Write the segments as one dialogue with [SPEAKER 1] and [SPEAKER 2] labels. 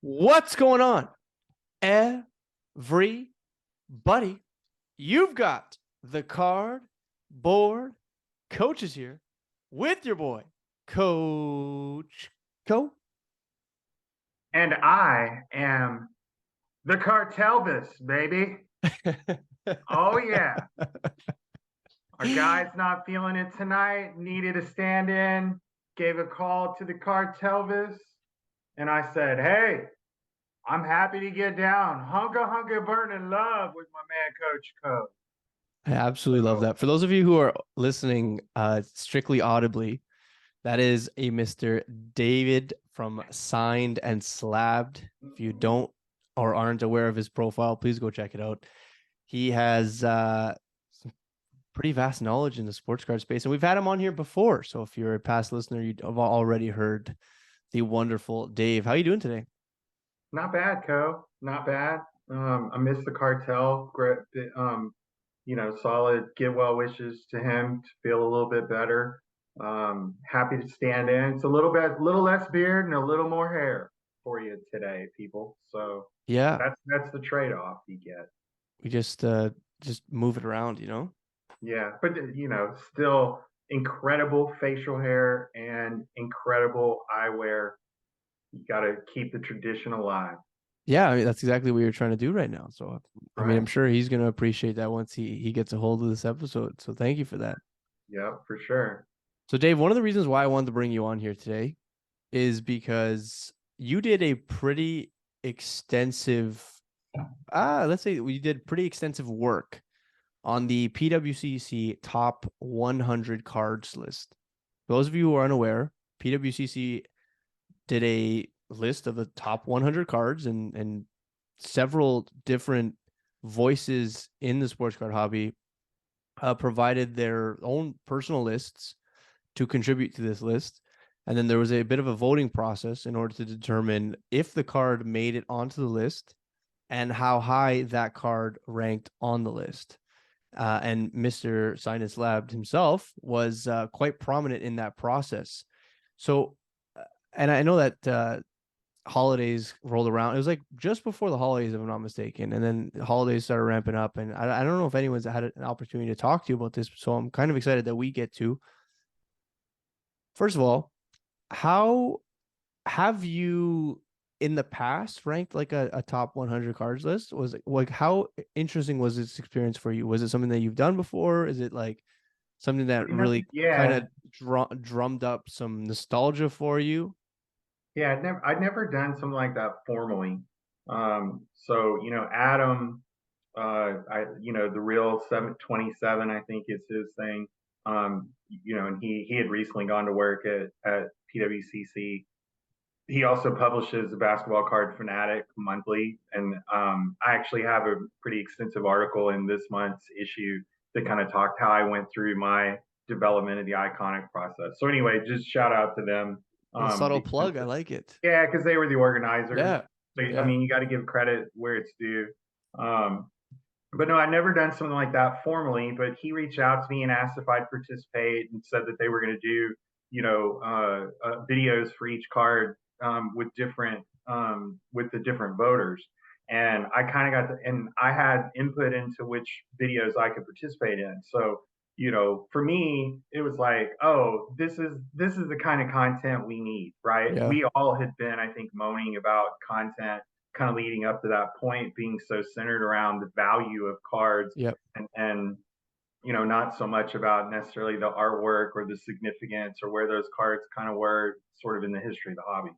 [SPEAKER 1] What's going on, everybody? You've got the card board coaches here with your boy, Coach Co.
[SPEAKER 2] And I am the Cartelvis, baby. Oh, yeah. Our guy's not feeling it tonight, needed a stand in, gave a call to the Cartelvis. And I said, hey, I'm happy to get down. Hunka burning love with my man, Coach Co.
[SPEAKER 1] I absolutely love
[SPEAKER 2] So,
[SPEAKER 1] that. For those of you who are listening strictly audibly, that is a Mr. David from Signed and Slabbed. If you don't or aren't aware of his profile, please go check it out. He has some pretty vast knowledge in the sports card space, and we've had him on here before. So if you're a past listener, you've already heard the wonderful Dave. How are you doing today?
[SPEAKER 2] not bad, Co. Not bad. I missed the cartel. Great, solid. Give well wishes to him to feel a little bit better. Happy to stand in. It's a little less beard and a little more hair for you today, people. So
[SPEAKER 1] Yeah,
[SPEAKER 2] that's the trade off you get.
[SPEAKER 1] we just move it around, you know.
[SPEAKER 2] Yeah, but still incredible facial hair and incredible eyewear. You got to keep the tradition alive,
[SPEAKER 1] Yeah, I mean that's exactly what you're trying to do right now. So I mean, I'm
[SPEAKER 2] right?
[SPEAKER 1] sure he's gonna appreciate that once he gets a hold of this episode. So thank you for that.
[SPEAKER 2] Yeah, for sure.
[SPEAKER 1] So Dave, one of the reasons why I wanted to bring you on here today is because you did a pretty extensive let's say we did pretty extensive work on the PWCC top 100 cards list. For those of you who are unaware, PWCC did a list of the top 100 cards, and several different voices in the sports card hobby provided their own personal lists to contribute to this list. And then there was a bit of a voting process in order to determine if the card made it onto the list and how high that card ranked on the list. And Mr. Signed and Slabbed himself was quite prominent in that process. So, and I know that holidays rolled around. It was like just before the holidays, if I'm not mistaken. And then the holidays started ramping up. And I don't know if anyone's had an opportunity to talk to you about this. So I'm kind of excited that we get to. First of all, how have you in the past ranked like a top 100 cards list? Was it like how interesting was this experience for you? Was it something that you've done before? Is it like something that really kind
[SPEAKER 2] Yeah,
[SPEAKER 1] of drummed up some nostalgia for you?
[SPEAKER 2] yeah. I'd never done something like that formally. So Adam, the real 727, I think is his thing. And he had recently gone to work at PWCC. He also publishes the Basketball Card Fanatic monthly, and I actually have a pretty extensive article in this month's issue that kind of talked how I went through my development of the iconic process. So anyway, just shout out to them.
[SPEAKER 1] A subtle
[SPEAKER 2] Because
[SPEAKER 1] plug. I like it.
[SPEAKER 2] yeah, because they were the organizers.
[SPEAKER 1] Yeah.
[SPEAKER 2] So I
[SPEAKER 1] Yeah.
[SPEAKER 2] mean, you got to give credit where it's due. Um, but no, I'd never done something like that formally. But he reached out to me and asked if I'd participate, and said that they were going to do, videos for each card with the different voters. And I kind of and I had input into which videos I could participate in. So for me, it was like, oh, this is the kind of content we need, right?
[SPEAKER 1] Yeah.
[SPEAKER 2] We all had been, I think, moaning about content kind of leading up to that point being so centered around the value of cards
[SPEAKER 1] Yep.
[SPEAKER 2] and not so much about necessarily the artwork or the significance or where those cards kind of were sort of in the history of the hobby.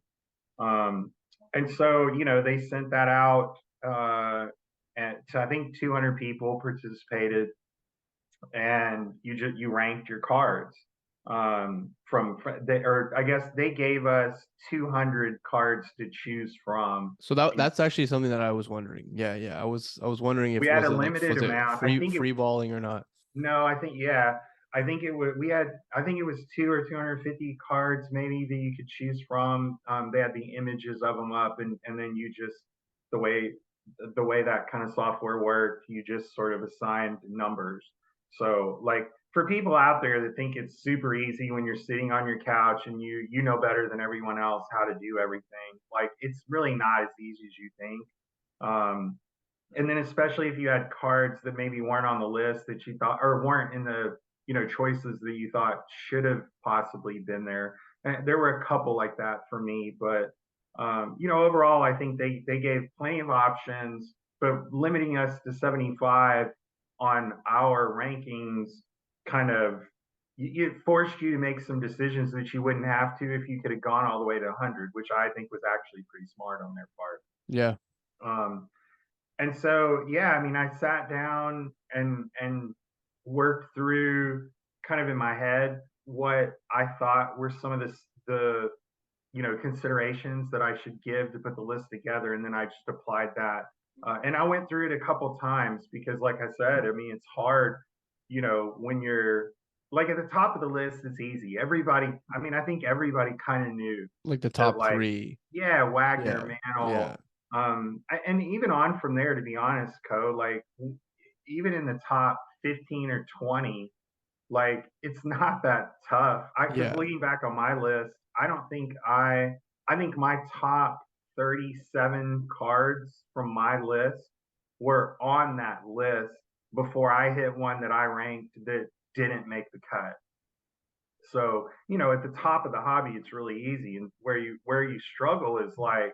[SPEAKER 2] And so they sent that out, and to I think 200 people participated, and you ranked your cards or I guess they gave us 200 cards to choose from.
[SPEAKER 1] So that's actually something that I was wondering. Yeah, yeah. I was wondering
[SPEAKER 2] We
[SPEAKER 1] if
[SPEAKER 2] had a
[SPEAKER 1] was
[SPEAKER 2] limited
[SPEAKER 1] it
[SPEAKER 2] amount. I think it
[SPEAKER 1] free balling or not.
[SPEAKER 2] No, I think yeah. I think it was we had I think it was 250 cards maybe that you could choose from. They had the images of them up, and then you just the way the way that kind of software worked, you just sort of assigned numbers. So like for people out there that think it's super easy when you're sitting on your couch and you know better than everyone else how to do everything, like it's really not as easy as you think. Um, and then especially if you had cards that maybe weren't on the list that you thought or weren't in the choices that you thought should have possibly been there. And there were a couple like that for me, but overall, I think they gave plenty of options, but limiting us to 75 on our rankings kind of it forced you to make some decisions that you wouldn't have to if you could have gone all the way to 100, which I think was actually pretty smart on their part.
[SPEAKER 1] Yeah.
[SPEAKER 2] Um, and so, yeah, I mean, I sat down and worked through kind of in my head what I thought were some of the considerations that I should give to put the list together, and then I just applied that. And I went through it a couple times because, like I said, I mean, it's hard, when you're like at the top of the list. It's easy. Everybody, I mean, I think everybody kind of knew
[SPEAKER 1] Like the
[SPEAKER 2] that,
[SPEAKER 1] top
[SPEAKER 2] like,
[SPEAKER 1] three.
[SPEAKER 2] yeah, Wagner,
[SPEAKER 1] Yeah.
[SPEAKER 2] Mantle,
[SPEAKER 1] Yeah.
[SPEAKER 2] and even on from there, to be honest, like even in the top 15 or 20, like it's not that tough. Because
[SPEAKER 1] Yeah.
[SPEAKER 2] looking back on my list, I don't think I think my top 37 cards from my list were on that list before I hit one that I ranked that didn't make the cut. So, at the top of the hobby, it's really easy. And where you struggle is like,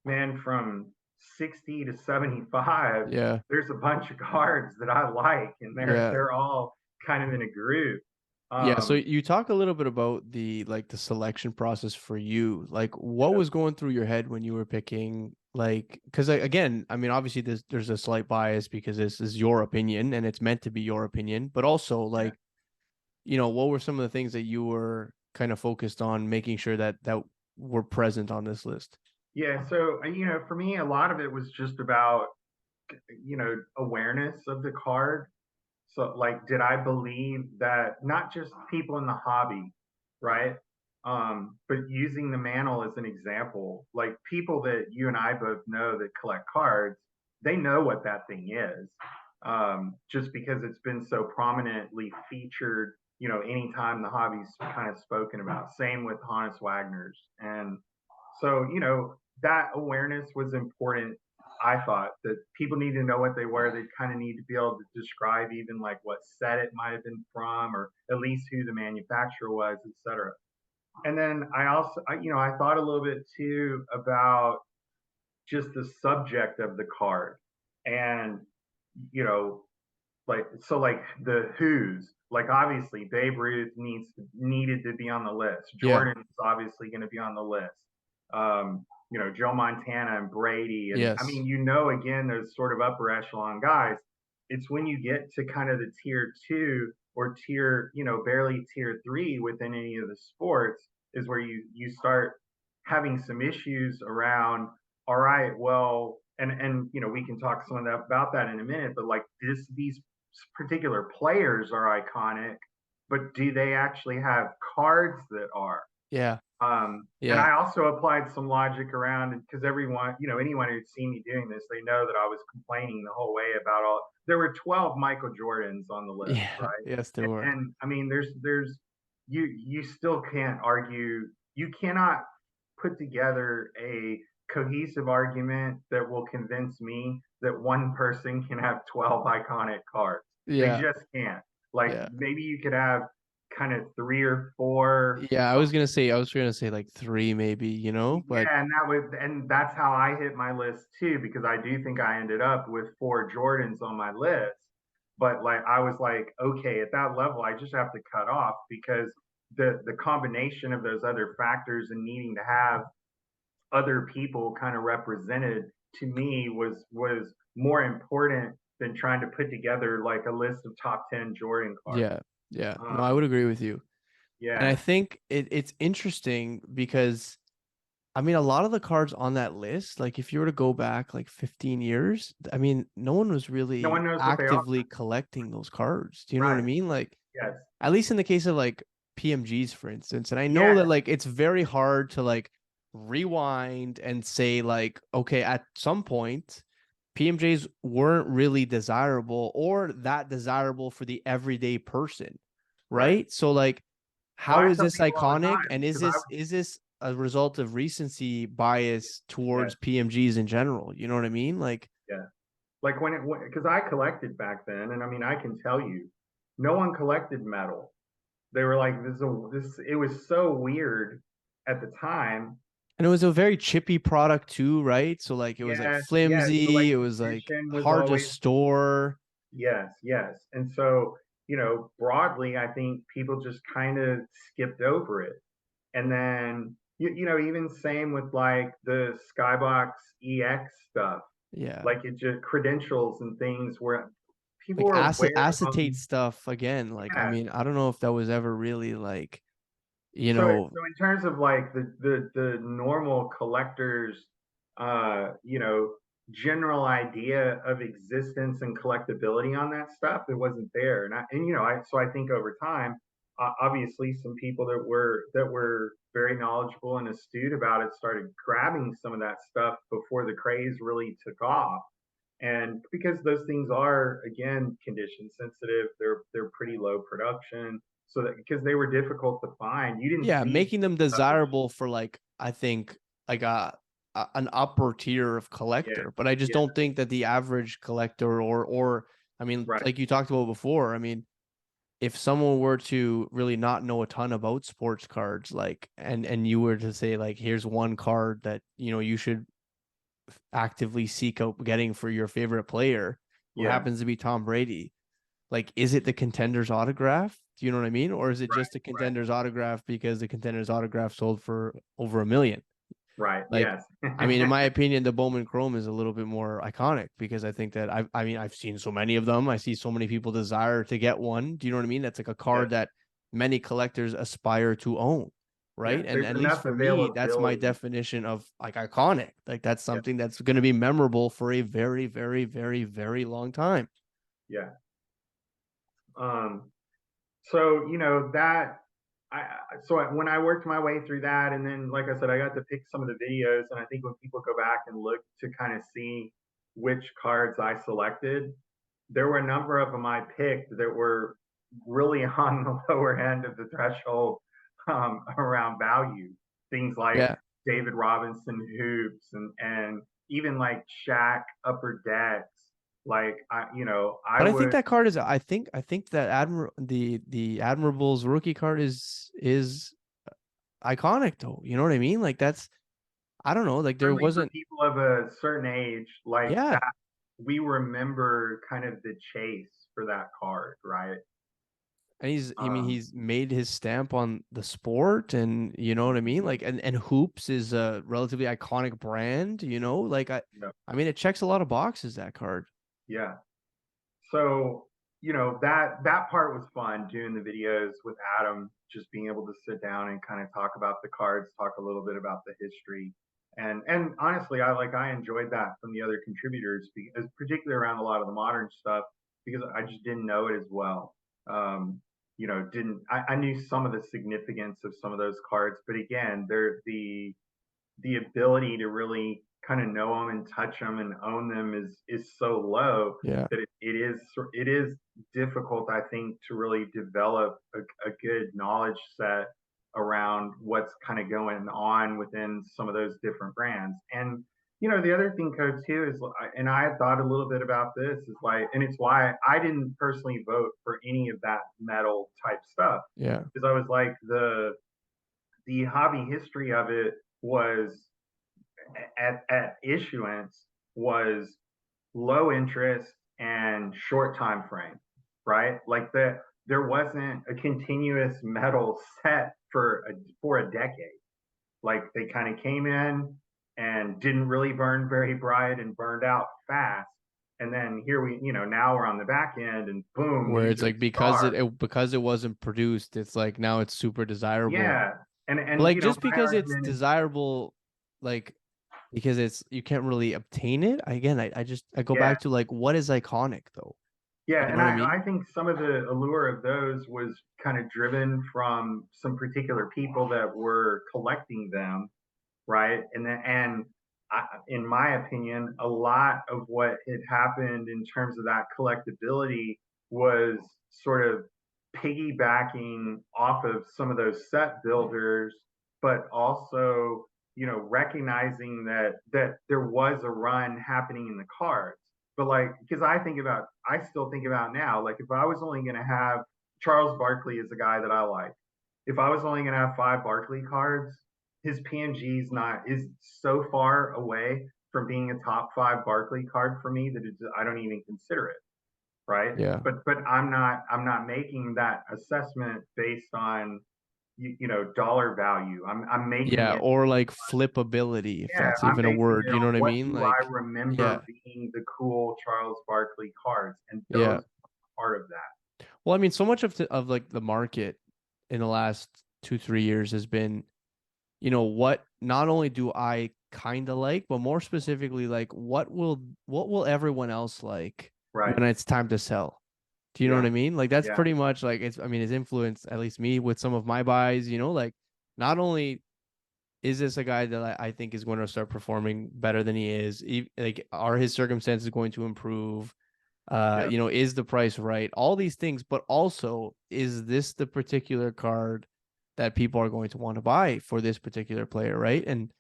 [SPEAKER 2] man, from 60 to 75,
[SPEAKER 1] Yeah.
[SPEAKER 2] there's a bunch of cards that I like, and they're
[SPEAKER 1] Yeah.
[SPEAKER 2] they're all kind of in a group.
[SPEAKER 1] Yeah, so
[SPEAKER 2] Um,
[SPEAKER 1] you talk a little bit about the selection process for you. Like what
[SPEAKER 2] yeah,
[SPEAKER 1] was going through your head when you were picking like because again, I mean obviously there's a slight bias because this is your opinion and it's meant to be your opinion, but also
[SPEAKER 2] yeah,
[SPEAKER 1] like, what were some of the things that you were kind of focused on making sure that were present on this list?
[SPEAKER 2] yeah. So, for me, a lot of it was just about awareness of the card. So, like, did I believe that not just people in the hobby, right? But using the mantle as an example, like people that you and I both know that collect cards, they know what that thing is. Just because it's been so prominently featured, anytime the hobby's kind of spoken about. Same with Hannes Wagner's. And so, that awareness was important. I thought that people need to know what they were. They kind of need to be able to describe even like what set it might have been from, or at least who the manufacturer was, etc. And then I also, I thought a little bit too about just the subject of the card, and you know, like the who's, like obviously Babe Ruth needed to be on the list.
[SPEAKER 1] Yeah.
[SPEAKER 2] Jordan's obviously going to be on the list. Joe Montana and Brady, and I
[SPEAKER 1] Yes.
[SPEAKER 2] mean, again, those sort of upper echelon guys. It's when you get to kind of the tier two or tier, barely tier three within any of the sports is where you start having some issues around. All right, well, and we can talk some of that about that in a minute, but like these particular players are iconic, but do they actually have cards that are?
[SPEAKER 1] Yeah.
[SPEAKER 2] And
[SPEAKER 1] Yeah.
[SPEAKER 2] I also applied some logic around because everyone, anyone who'd seen me doing this, they know that I was complaining the whole way about all. There were 12 Michael Jordans on the list,
[SPEAKER 1] Yeah.
[SPEAKER 2] right?
[SPEAKER 1] Yes, there were.
[SPEAKER 2] And I mean, there's you still can't argue. You cannot put together a cohesive argument that will convince me that one person can have 12 iconic cards. They
[SPEAKER 1] Yeah.
[SPEAKER 2] just can't. Like
[SPEAKER 1] Yeah.
[SPEAKER 2] maybe you could have kind of three or four,
[SPEAKER 1] Yeah,
[SPEAKER 2] some.
[SPEAKER 1] I was gonna say like three maybe, but
[SPEAKER 2] Yeah, and that's how I hit my list too, because I do think I ended up with four Jordans on my list. But like I was like, okay, at that level, I just have to cut off because the combination of those other factors and needing to have other people kind of represented to me was more important than trying to put together like a list of top 10 Jordan cards.
[SPEAKER 1] yeah, yeah. No, I would
[SPEAKER 2] Um,
[SPEAKER 1] agree with you. And I
[SPEAKER 2] yeah,
[SPEAKER 1] think it's interesting because I mean a lot of the cards on that list, like if you were to go back like 15 years, I mean, no one was
[SPEAKER 2] no
[SPEAKER 1] really
[SPEAKER 2] one knows what they are.
[SPEAKER 1] actively collecting those cards. Do you know what I
[SPEAKER 2] Right.
[SPEAKER 1] mean? Like
[SPEAKER 2] Yes.
[SPEAKER 1] at least in the case of like PMGs, for instance. And I know
[SPEAKER 2] Yeah.
[SPEAKER 1] that like it's very hard to like rewind and say like, okay, at some point PMJs weren't really desirable or that desirable for the everyday person,
[SPEAKER 2] Right.
[SPEAKER 1] right? So like,
[SPEAKER 2] Well,
[SPEAKER 1] how
[SPEAKER 2] I
[SPEAKER 1] is
[SPEAKER 2] tell
[SPEAKER 1] this
[SPEAKER 2] people all the
[SPEAKER 1] iconic?
[SPEAKER 2] time
[SPEAKER 1] And is
[SPEAKER 2] because I
[SPEAKER 1] this a result of recency bias
[SPEAKER 2] yeah,
[SPEAKER 1] towards PMGs in general? You know what I mean? Like,
[SPEAKER 2] yeah. Like when it because I collected back then, and I mean I can tell you, no one collected metal. They were like this. It was so weird at the time.
[SPEAKER 1] and it was a very chippy product too, right? So like, it was like
[SPEAKER 2] Yes, yes. So like
[SPEAKER 1] flimsy. It
[SPEAKER 2] the
[SPEAKER 1] was like
[SPEAKER 2] condition was
[SPEAKER 1] hard to
[SPEAKER 2] always
[SPEAKER 1] store.
[SPEAKER 2] yes, yes. And so, broadly, I think people just kind of skipped over it. And then, even same with like the Skybox EX stuff,
[SPEAKER 1] Yeah.
[SPEAKER 2] like it just credentials and things where people
[SPEAKER 1] Like
[SPEAKER 2] are aware of
[SPEAKER 1] acetate
[SPEAKER 2] them.
[SPEAKER 1] stuff again. Like, I
[SPEAKER 2] Yeah.
[SPEAKER 1] mean, I don't know if that was ever really like, you know,
[SPEAKER 2] So in terms of like the normal collectors, general idea of existence and collectability on that stuff, it wasn't there. I think over time, obviously, some people that were very knowledgeable and astute about it started grabbing some of that stuff before the craze really took off. And because those things are again condition sensitive, they're pretty low production, so that because they were difficult to find, you didn't
[SPEAKER 1] yeah,
[SPEAKER 2] see
[SPEAKER 1] making them
[SPEAKER 2] stuff as
[SPEAKER 1] desirable for like, I think like an upper tier of
[SPEAKER 2] yeah,
[SPEAKER 1] collector. But I just
[SPEAKER 2] yeah,
[SPEAKER 1] don't think that the average collector or I mean,
[SPEAKER 2] right,
[SPEAKER 1] like you talked about before, I mean, if someone were to really not know a ton about sports cards, like, and you were to say like, here's one card that you should actively seek out getting for your favorite player, who
[SPEAKER 2] yeah,
[SPEAKER 1] happens to be Tom Brady, like, is it the Contender's autograph? Do you know what I mean? Or is it just a
[SPEAKER 2] right,
[SPEAKER 1] Contender's autograph because the Contender's autograph sold for over 1 million?
[SPEAKER 2] right,
[SPEAKER 1] Like,
[SPEAKER 2] yes,
[SPEAKER 1] I mean, in my opinion, the Bowman Chrome is a little bit more iconic because I think that I mean, I've seen so many of them. I see so many people desire to get one. Do you know what I mean? That's like a
[SPEAKER 2] yes,
[SPEAKER 1] card that many collectors aspire to own, right?
[SPEAKER 2] yes.
[SPEAKER 1] And
[SPEAKER 2] There's
[SPEAKER 1] at least
[SPEAKER 2] enough
[SPEAKER 1] for me, that's my
[SPEAKER 2] availability.
[SPEAKER 1] definition of like iconic. Like, that's
[SPEAKER 2] Yeah,
[SPEAKER 1] something that's going to be memorable for a very, very, very, very long time.
[SPEAKER 2] yeah. Um, so that when I worked my way through that, and then like I said, I got to pick some of the videos, and I think when people go back and look to kind of see which cards I selected, there were a number of them I picked that were really on the lower end of the threshold around value. Things like
[SPEAKER 1] Yeah.
[SPEAKER 2] David Robinson hoops and even like Shaq upper decks. Like I
[SPEAKER 1] But I think
[SPEAKER 2] would
[SPEAKER 1] that card is I think that the Admirable's rookie card is iconic though. You know what I mean? Like, that's, I don't know, like there
[SPEAKER 2] certainly for
[SPEAKER 1] wasn't,
[SPEAKER 2] people of a certain age like that,
[SPEAKER 1] yeah.
[SPEAKER 2] we remember kind of the chase for that card, right?
[SPEAKER 1] And I mean,
[SPEAKER 2] Um,
[SPEAKER 1] he's made his stamp on the sport, and you know what I mean? Like, and Hoops is a relatively iconic brand, like
[SPEAKER 2] yeah,
[SPEAKER 1] I mean, it checks a lot of boxes, that card.
[SPEAKER 2] yeah. So, that part was fun doing the videos with Adam, just being able to sit down and kind of talk about the cards, talk a little bit about the history. And honestly, I enjoyed that from the other contributors because particularly around a lot of the modern stuff because I just didn't know it as well. Didn't I knew some of the significance of some of those cards, but again, they're the ability to really kind of know them and touch them and own them is so low
[SPEAKER 1] Yeah.
[SPEAKER 2] that it is difficult, I think, to really develop a good knowledge set around what's kind of going on within some of those different brands. And the other thing, Code, too, is, and I had thought a little bit about this, is like, and it's why I didn't personally vote for any of that metal type stuff
[SPEAKER 1] Yeah.
[SPEAKER 2] because I was like the hobby history of it was at issuance was low interest and short time frame, right? Like there wasn't a continuous metal set for a decade. Like they kind of came in and didn't really burn very bright and burned out fast. And then here now we're on the back end and boom,
[SPEAKER 1] Where
[SPEAKER 2] these
[SPEAKER 1] it's
[SPEAKER 2] are
[SPEAKER 1] like,
[SPEAKER 2] the
[SPEAKER 1] because
[SPEAKER 2] stars.
[SPEAKER 1] because it wasn't produced, it's like now it's super desirable.
[SPEAKER 2] Yeah. And
[SPEAKER 1] Like, just
[SPEAKER 2] my
[SPEAKER 1] because it's
[SPEAKER 2] argument is
[SPEAKER 1] desirable, like, because it's, you can't really obtain it. Again, I go
[SPEAKER 2] yeah,
[SPEAKER 1] back to like, what is iconic though?
[SPEAKER 2] yeah,
[SPEAKER 1] You know
[SPEAKER 2] and
[SPEAKER 1] what I
[SPEAKER 2] I
[SPEAKER 1] mean?
[SPEAKER 2] think some of the allure of those was kind of driven from some particular people that were collecting them, right? And in my opinion, a lot of what had happened in terms of that collectability was sort of piggybacking off of some of those set builders, but also, recognizing that there was a run happening in the cards. But like, because I still think about now, like if I was only going to have Charles Barkley is a guy that I like. If I was only going to have 5 Barkley cards, his PMG is so far away from being a top 5 Barkley card for me that I don't even consider it, right?
[SPEAKER 1] Yeah.
[SPEAKER 2] But I'm not making that assessment based on dollar value. I'm making
[SPEAKER 1] Yeah,
[SPEAKER 2] it,
[SPEAKER 1] or like flippability, if
[SPEAKER 2] yeah,
[SPEAKER 1] that's
[SPEAKER 2] I'm
[SPEAKER 1] even a
[SPEAKER 2] basing
[SPEAKER 1] word,
[SPEAKER 2] it
[SPEAKER 1] you know
[SPEAKER 2] on
[SPEAKER 1] what I
[SPEAKER 2] what
[SPEAKER 1] mean?
[SPEAKER 2] do I
[SPEAKER 1] Like, yeah,
[SPEAKER 2] remember being the cool Charles Barkley cards, and
[SPEAKER 1] yeah.
[SPEAKER 2] those are part of that.
[SPEAKER 1] Well, I mean, so much of like the market in the last 2, 3 years has been, what not only do I kind of like, but more specifically, like what will everyone else like
[SPEAKER 2] Right.
[SPEAKER 1] when it's time to sell? Do you know what
[SPEAKER 2] Yeah.
[SPEAKER 1] I mean? Like that's
[SPEAKER 2] Yeah.
[SPEAKER 1] pretty much like I mean, it's influenced at least me with some of my buys, like not only is this a guy that I think is going to start performing better than he is, like are his circumstances going to improve?
[SPEAKER 2] Yeah.
[SPEAKER 1] Is the price right? All these things, but also is this the particular card that people are going to want to buy for this particular player, right? And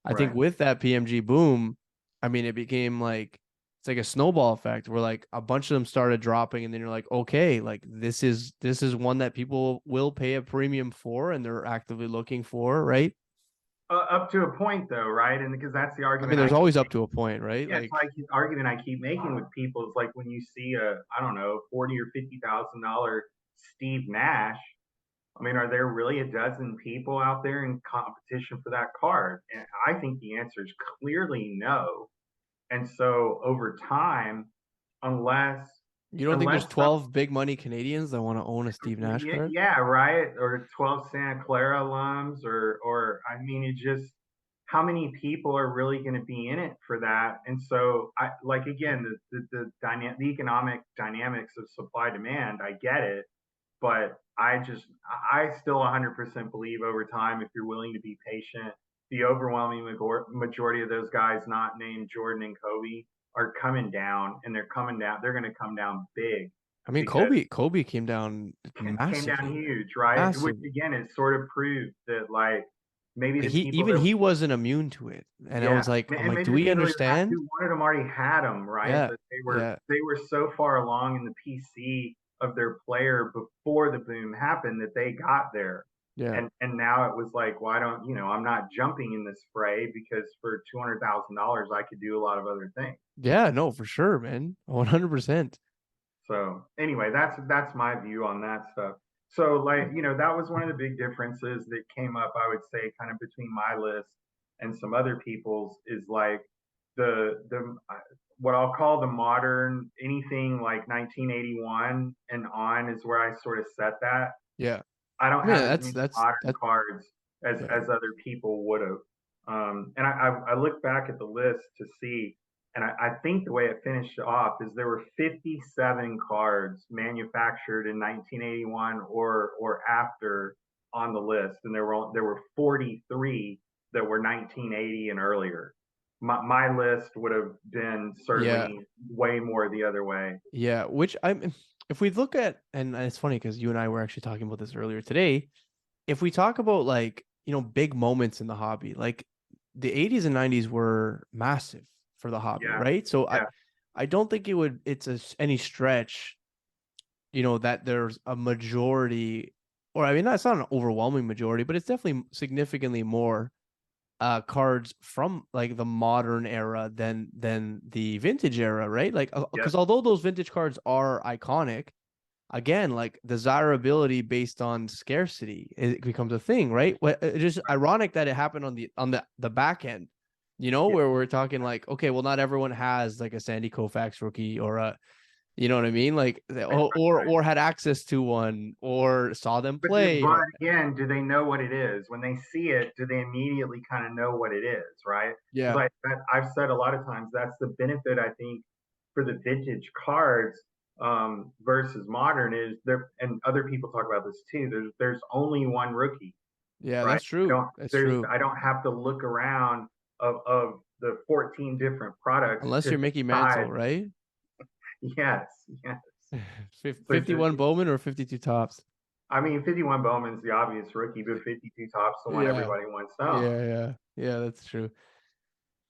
[SPEAKER 1] I think
[SPEAKER 2] Right.
[SPEAKER 1] with that PMG boom, I mean, it became like it's like a snowball effect where like a bunch of them started dropping, and then you're like, okay, like this is one that people will pay a premium for, and they're actively looking for, right?
[SPEAKER 2] Up to a point, though, right? And because that's the
[SPEAKER 1] I mean,
[SPEAKER 2] argument I
[SPEAKER 1] there's
[SPEAKER 2] keep
[SPEAKER 1] always up
[SPEAKER 2] making.
[SPEAKER 1] to a point, right?
[SPEAKER 2] Yeah, it's
[SPEAKER 1] Like,
[SPEAKER 2] like the argument I keep making with people is like when you see a, I don't know, $40,000 or $50,000 Steve Nash. I mean, are there really a dozen people out there in competition for that card? And I think the answer is clearly no. And so over time, unless
[SPEAKER 1] you don't think there's
[SPEAKER 2] unless some
[SPEAKER 1] 12 big money Canadians that want to own a Steve Nash card?
[SPEAKER 2] yeah, right, or 12 Santa Clara alums, or I mean, it just how many people are really going to be in it for that? And so I like again the economic dynamics of supply demand. I get it, but I still 100% believe over time, if you're willing to be patient, the overwhelming majority of those guys not named Jordan and Kobe are coming down, and they're coming down. They're going to come down big
[SPEAKER 1] I mean,
[SPEAKER 2] because
[SPEAKER 1] Kobe came down
[SPEAKER 2] came down
[SPEAKER 1] massively, man.
[SPEAKER 2] huge, right? Which
[SPEAKER 1] Massively.
[SPEAKER 2] again, it sort of proved that like maybe
[SPEAKER 1] Like
[SPEAKER 2] the
[SPEAKER 1] he
[SPEAKER 2] people
[SPEAKER 1] even
[SPEAKER 2] that
[SPEAKER 1] he wasn't immune to it. And I
[SPEAKER 2] yeah,
[SPEAKER 1] was like, I'm
[SPEAKER 2] and
[SPEAKER 1] like,
[SPEAKER 2] maybe
[SPEAKER 1] do
[SPEAKER 2] the
[SPEAKER 1] we
[SPEAKER 2] people
[SPEAKER 1] understand?
[SPEAKER 2] who wanted them already had them, right?
[SPEAKER 1] Yeah.
[SPEAKER 2] That
[SPEAKER 1] Yeah.
[SPEAKER 2] they were so far along in the PC of their player before the boom happened that they got there.
[SPEAKER 1] Yeah.
[SPEAKER 2] And now it was like, why don't I'm not jumping in this fray because for $200,000 I could do a lot of other things.
[SPEAKER 1] Yeah, no, for sure, man. 100%.
[SPEAKER 2] So anyway, that's my view on that stuff. So like, that was one of the big differences that came up, I would say, kind of between my list and some other people's is like the what I'll call the modern anything like 1981 and on is where I sort of set that.
[SPEAKER 1] Yeah.
[SPEAKER 2] I don't
[SPEAKER 1] I mean,
[SPEAKER 2] have as
[SPEAKER 1] that's
[SPEAKER 2] many
[SPEAKER 1] that's
[SPEAKER 2] modern
[SPEAKER 1] that
[SPEAKER 2] cards
[SPEAKER 1] yeah.
[SPEAKER 2] as other people would have. And I look back at the list to see, and I think the way it finished off is there were 57 cards manufactured in 1981 or after on the list, and there were 43 that were 1980 and earlier. My list would have been
[SPEAKER 1] Yeah.
[SPEAKER 2] certainly way more the other way.
[SPEAKER 1] Yeah, which I'm if we look at and it's funny because you and I were actually talking about this earlier today. If we talk about like, big moments in the hobby, like the 80s and 90s were massive for the hobby,
[SPEAKER 2] Yeah,
[SPEAKER 1] right? So I
[SPEAKER 2] yeah,
[SPEAKER 1] I don't think any stretch, that there's a majority, or I mean, it's not an overwhelming majority, but it's definitely significantly more cards from like the modern era than the vintage era, right? Like
[SPEAKER 2] yeah,
[SPEAKER 1] because although those vintage cards are iconic, again, like desirability based on scarcity, it becomes a thing, right? It's just ironic that it happened on the back end,
[SPEAKER 2] yeah.
[SPEAKER 1] where we're talking like, okay, well, not everyone has like a Sandy Koufax rookie or a, you know what I mean, like or had access to one or saw them play
[SPEAKER 2] But
[SPEAKER 1] or
[SPEAKER 2] again, do they know what it is? When they see it, do they immediately kind of know what it is, right?
[SPEAKER 1] yeah,
[SPEAKER 2] Because I've said a lot of times that's the benefit I think for the vintage cards versus modern is there, and other people talk about this too. There's only one rookie,
[SPEAKER 1] yeah,
[SPEAKER 2] right?
[SPEAKER 1] that's true, that's true.
[SPEAKER 2] I don't have to look around of the 14 different products
[SPEAKER 1] Unless
[SPEAKER 2] to
[SPEAKER 1] you're Mickey
[SPEAKER 2] decide.
[SPEAKER 1] Mantle, right?
[SPEAKER 2] Yes, yes. So
[SPEAKER 1] 51 Bowman or 52 tops?
[SPEAKER 2] I mean, 51 Bowman's the obvious rookie, but 52 Top's the one
[SPEAKER 1] Yeah.
[SPEAKER 2] everybody wants to own.
[SPEAKER 1] Yeah, that's true.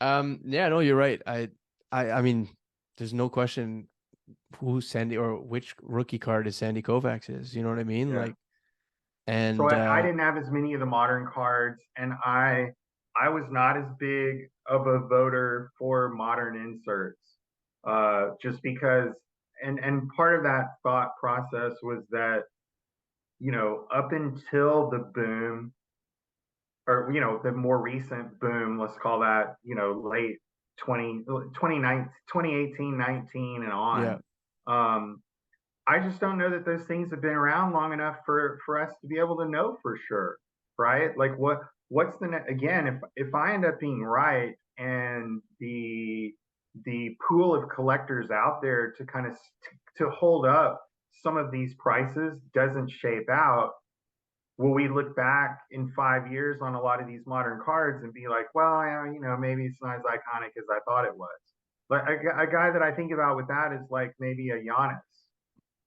[SPEAKER 1] Yeah, no, you're right. I mean, there's no question who Sandy or which rookie card is Sandy Koufax's. You know what I mean?
[SPEAKER 2] Yeah.
[SPEAKER 1] Like,
[SPEAKER 2] So
[SPEAKER 1] and
[SPEAKER 2] I didn't have as many of the modern cards, and I was not as big of a voter for modern inserts, just because, and part of that thought process was that, up until the boom, or the more recent boom, let's call that, late 2018, 19 and
[SPEAKER 1] yeah,
[SPEAKER 2] on. Um, I just don't know that those things have been around long enough for us to be able to know for sure, right? Like what's again, if I end up being right and the pool of collectors out there to kind of to hold up some of these prices doesn't shape out, will we look back in 5 years on a lot of these modern cards and be like, well, yeah, maybe it's not as iconic as I thought it was. But a guy that I think about with that is like maybe a Giannis.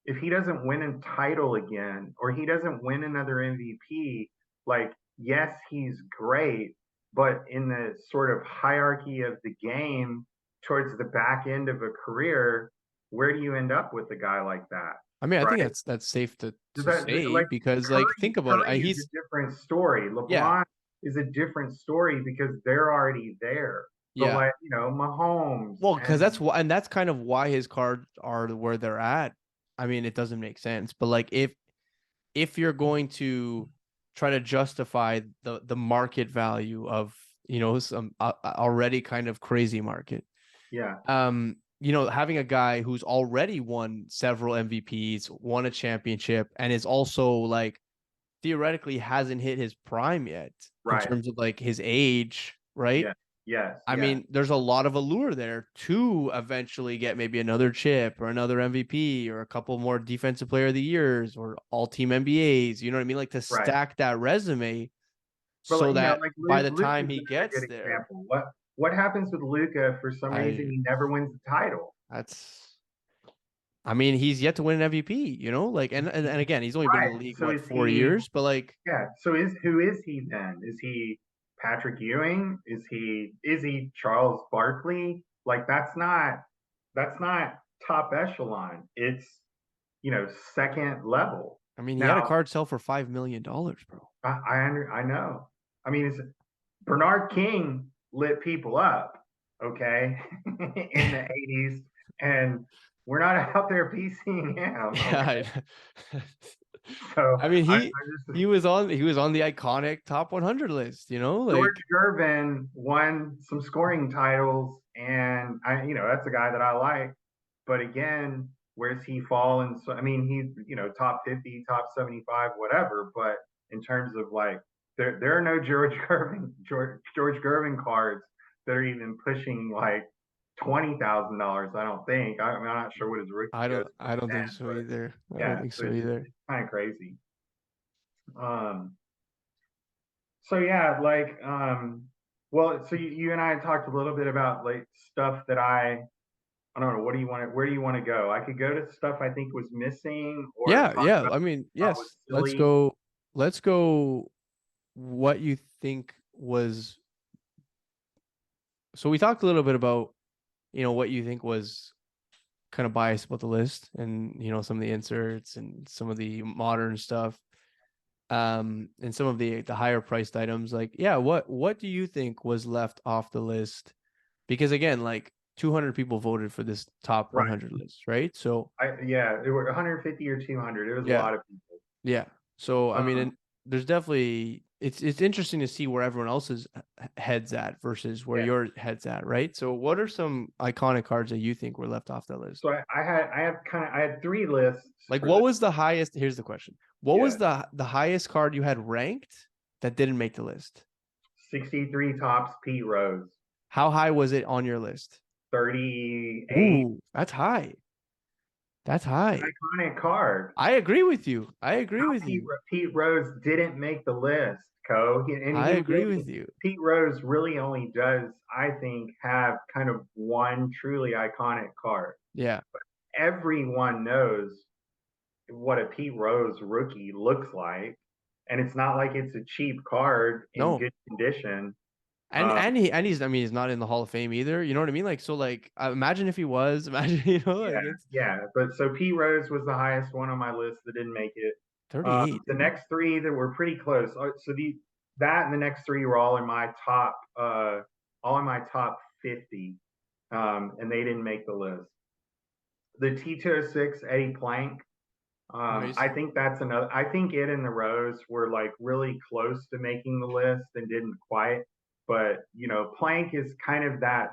[SPEAKER 2] If he doesn't win a title again, or he doesn't win another MVP, like, yes, he's great, but in the sort of hierarchy of the game towards the back end of a career, where do you end up with a guy like that?
[SPEAKER 1] I mean, I think
[SPEAKER 2] Right?
[SPEAKER 1] that's safe to
[SPEAKER 2] That,
[SPEAKER 1] say
[SPEAKER 2] like
[SPEAKER 1] because like
[SPEAKER 2] Curry,
[SPEAKER 1] think about it.
[SPEAKER 2] Curry is
[SPEAKER 1] He's
[SPEAKER 2] a different story.
[SPEAKER 1] yeah,
[SPEAKER 2] LeBron is a different story because they're already there. But
[SPEAKER 1] yeah.
[SPEAKER 2] like, Mahomes
[SPEAKER 1] Well, because
[SPEAKER 2] and
[SPEAKER 1] that's why, and that's kind of why his cards are where they're at. I mean, it doesn't make sense, but like if you're going to try to justify the market value of some already kind of crazy market,
[SPEAKER 2] yeah,
[SPEAKER 1] having a guy who's already won several MVPs, won a championship, and is also like theoretically hasn't hit his prime yet in
[SPEAKER 2] right.
[SPEAKER 1] terms of like his age, right?
[SPEAKER 2] Yeah, yes,
[SPEAKER 1] I
[SPEAKER 2] yeah,
[SPEAKER 1] mean, there's a lot of allure there to eventually get maybe another chip or another MVP or a couple more defensive player of the years or all team NBAs. You know what I mean? Like to
[SPEAKER 2] right.
[SPEAKER 1] stack that resume
[SPEAKER 2] But
[SPEAKER 1] so that
[SPEAKER 2] like
[SPEAKER 1] by the
[SPEAKER 2] Luke
[SPEAKER 1] time
[SPEAKER 2] is
[SPEAKER 1] he
[SPEAKER 2] another
[SPEAKER 1] gets
[SPEAKER 2] good
[SPEAKER 1] there,
[SPEAKER 2] example. What happens with Luca? For some reason,
[SPEAKER 1] I
[SPEAKER 2] he never wins the title.
[SPEAKER 1] that's I mean, he's yet to win an MVP, like and again, he's only been in
[SPEAKER 2] Right.
[SPEAKER 1] the league
[SPEAKER 2] So
[SPEAKER 1] what
[SPEAKER 2] is
[SPEAKER 1] 4 years, but like
[SPEAKER 2] yeah. So who is he then? Is he Patrick Ewing? Is he Charles Barkley? Like that's not top echelon. It's second level.
[SPEAKER 1] I mean, he had a
[SPEAKER 2] Now
[SPEAKER 1] card sell for $5 million, bro.
[SPEAKER 2] I know. I mean, Bernard King lit people up, okay, in the 80s, and we're not out there PCing him, okay?
[SPEAKER 1] Yeah,
[SPEAKER 2] So
[SPEAKER 1] I mean
[SPEAKER 2] I
[SPEAKER 1] he
[SPEAKER 2] just
[SPEAKER 1] was on the iconic top 100 list,
[SPEAKER 2] George
[SPEAKER 1] like
[SPEAKER 2] Gervin won some scoring titles, and that's a guy that I like. But again, where's he fall? And so I mean, he's top 50, top 75, whatever. But in terms of like, there are no George Gervin cards that are even pushing like $20,000. I don't think. I'm not sure what his rookie goes for
[SPEAKER 1] I don't think
[SPEAKER 2] 10,
[SPEAKER 1] so
[SPEAKER 2] but
[SPEAKER 1] either. I don't
[SPEAKER 2] yeah,
[SPEAKER 1] think
[SPEAKER 2] so
[SPEAKER 1] so
[SPEAKER 2] it's
[SPEAKER 1] either.
[SPEAKER 2] kind of crazy. Um, so yeah, like well, so you and I talked a little bit about like stuff that I don't know. What do you want to? Where do you want to go? I could go to stuff I think was missing, or
[SPEAKER 1] Yeah,
[SPEAKER 2] talk
[SPEAKER 1] yeah.
[SPEAKER 2] about
[SPEAKER 1] I mean,
[SPEAKER 2] what was
[SPEAKER 1] yes. Let's
[SPEAKER 2] silly.
[SPEAKER 1] go. Let's go. What you think was so we talked a little bit about what you think was kind of biased about the list and some of the inserts and some of the modern stuff and some of the higher priced items. Like, yeah, what do you think was left off the list? Because again, like 200 people voted for this top
[SPEAKER 2] Right.
[SPEAKER 1] 100 list, right? So
[SPEAKER 2] Yeah, it were 150 or 200. It was a
[SPEAKER 1] yeah,
[SPEAKER 2] lot of people.
[SPEAKER 1] yeah. So I mean,
[SPEAKER 2] Um,
[SPEAKER 1] and there's definitely it's interesting to see where everyone else's heads at versus where
[SPEAKER 2] yeah.
[SPEAKER 1] your head's at, right? So what are some iconic cards that you think were left off that list?
[SPEAKER 2] So I had three lists
[SPEAKER 1] Like
[SPEAKER 2] for
[SPEAKER 1] what
[SPEAKER 2] this.
[SPEAKER 1] was the highest? Here's the question. What was
[SPEAKER 2] Yeah,
[SPEAKER 1] the highest card you had ranked that didn't make the list?
[SPEAKER 2] 63 tops. Pete Rose,
[SPEAKER 1] How high was it on your list?
[SPEAKER 2] 38.
[SPEAKER 1] Ooh, that's high. That's high.
[SPEAKER 2] Iconic card.
[SPEAKER 1] I agree with you. I agree
[SPEAKER 2] How
[SPEAKER 1] with you.
[SPEAKER 2] Pete Rose didn't make the list? Mexico. And
[SPEAKER 1] I
[SPEAKER 2] he
[SPEAKER 1] agree
[SPEAKER 2] really,
[SPEAKER 1] with you.
[SPEAKER 2] Pete Rose really only does, I think, have kind of one truly iconic card.
[SPEAKER 1] Yeah.
[SPEAKER 2] Everyone knows what a Pete Rose rookie looks like, and it's not like it's a cheap card in
[SPEAKER 1] No.
[SPEAKER 2] good condition.
[SPEAKER 1] And
[SPEAKER 2] Uh,
[SPEAKER 1] he's I mean he's not in the Hall of Fame either. You know what I mean? Like so like imagine if he was. Imagine like
[SPEAKER 2] yeah,
[SPEAKER 1] it's
[SPEAKER 2] yeah. But so Pete Rose was the highest one on my list that didn't make it.
[SPEAKER 1] 38.
[SPEAKER 2] The next three that were pretty close. So that and the next three were all in my top, all in my top 50, and they didn't make the list. The T206 Eddie Plank.
[SPEAKER 1] Nice.
[SPEAKER 2] I think that's another. I think it and the Rose were like really close to making the list and didn't quite. But Plank is kind of that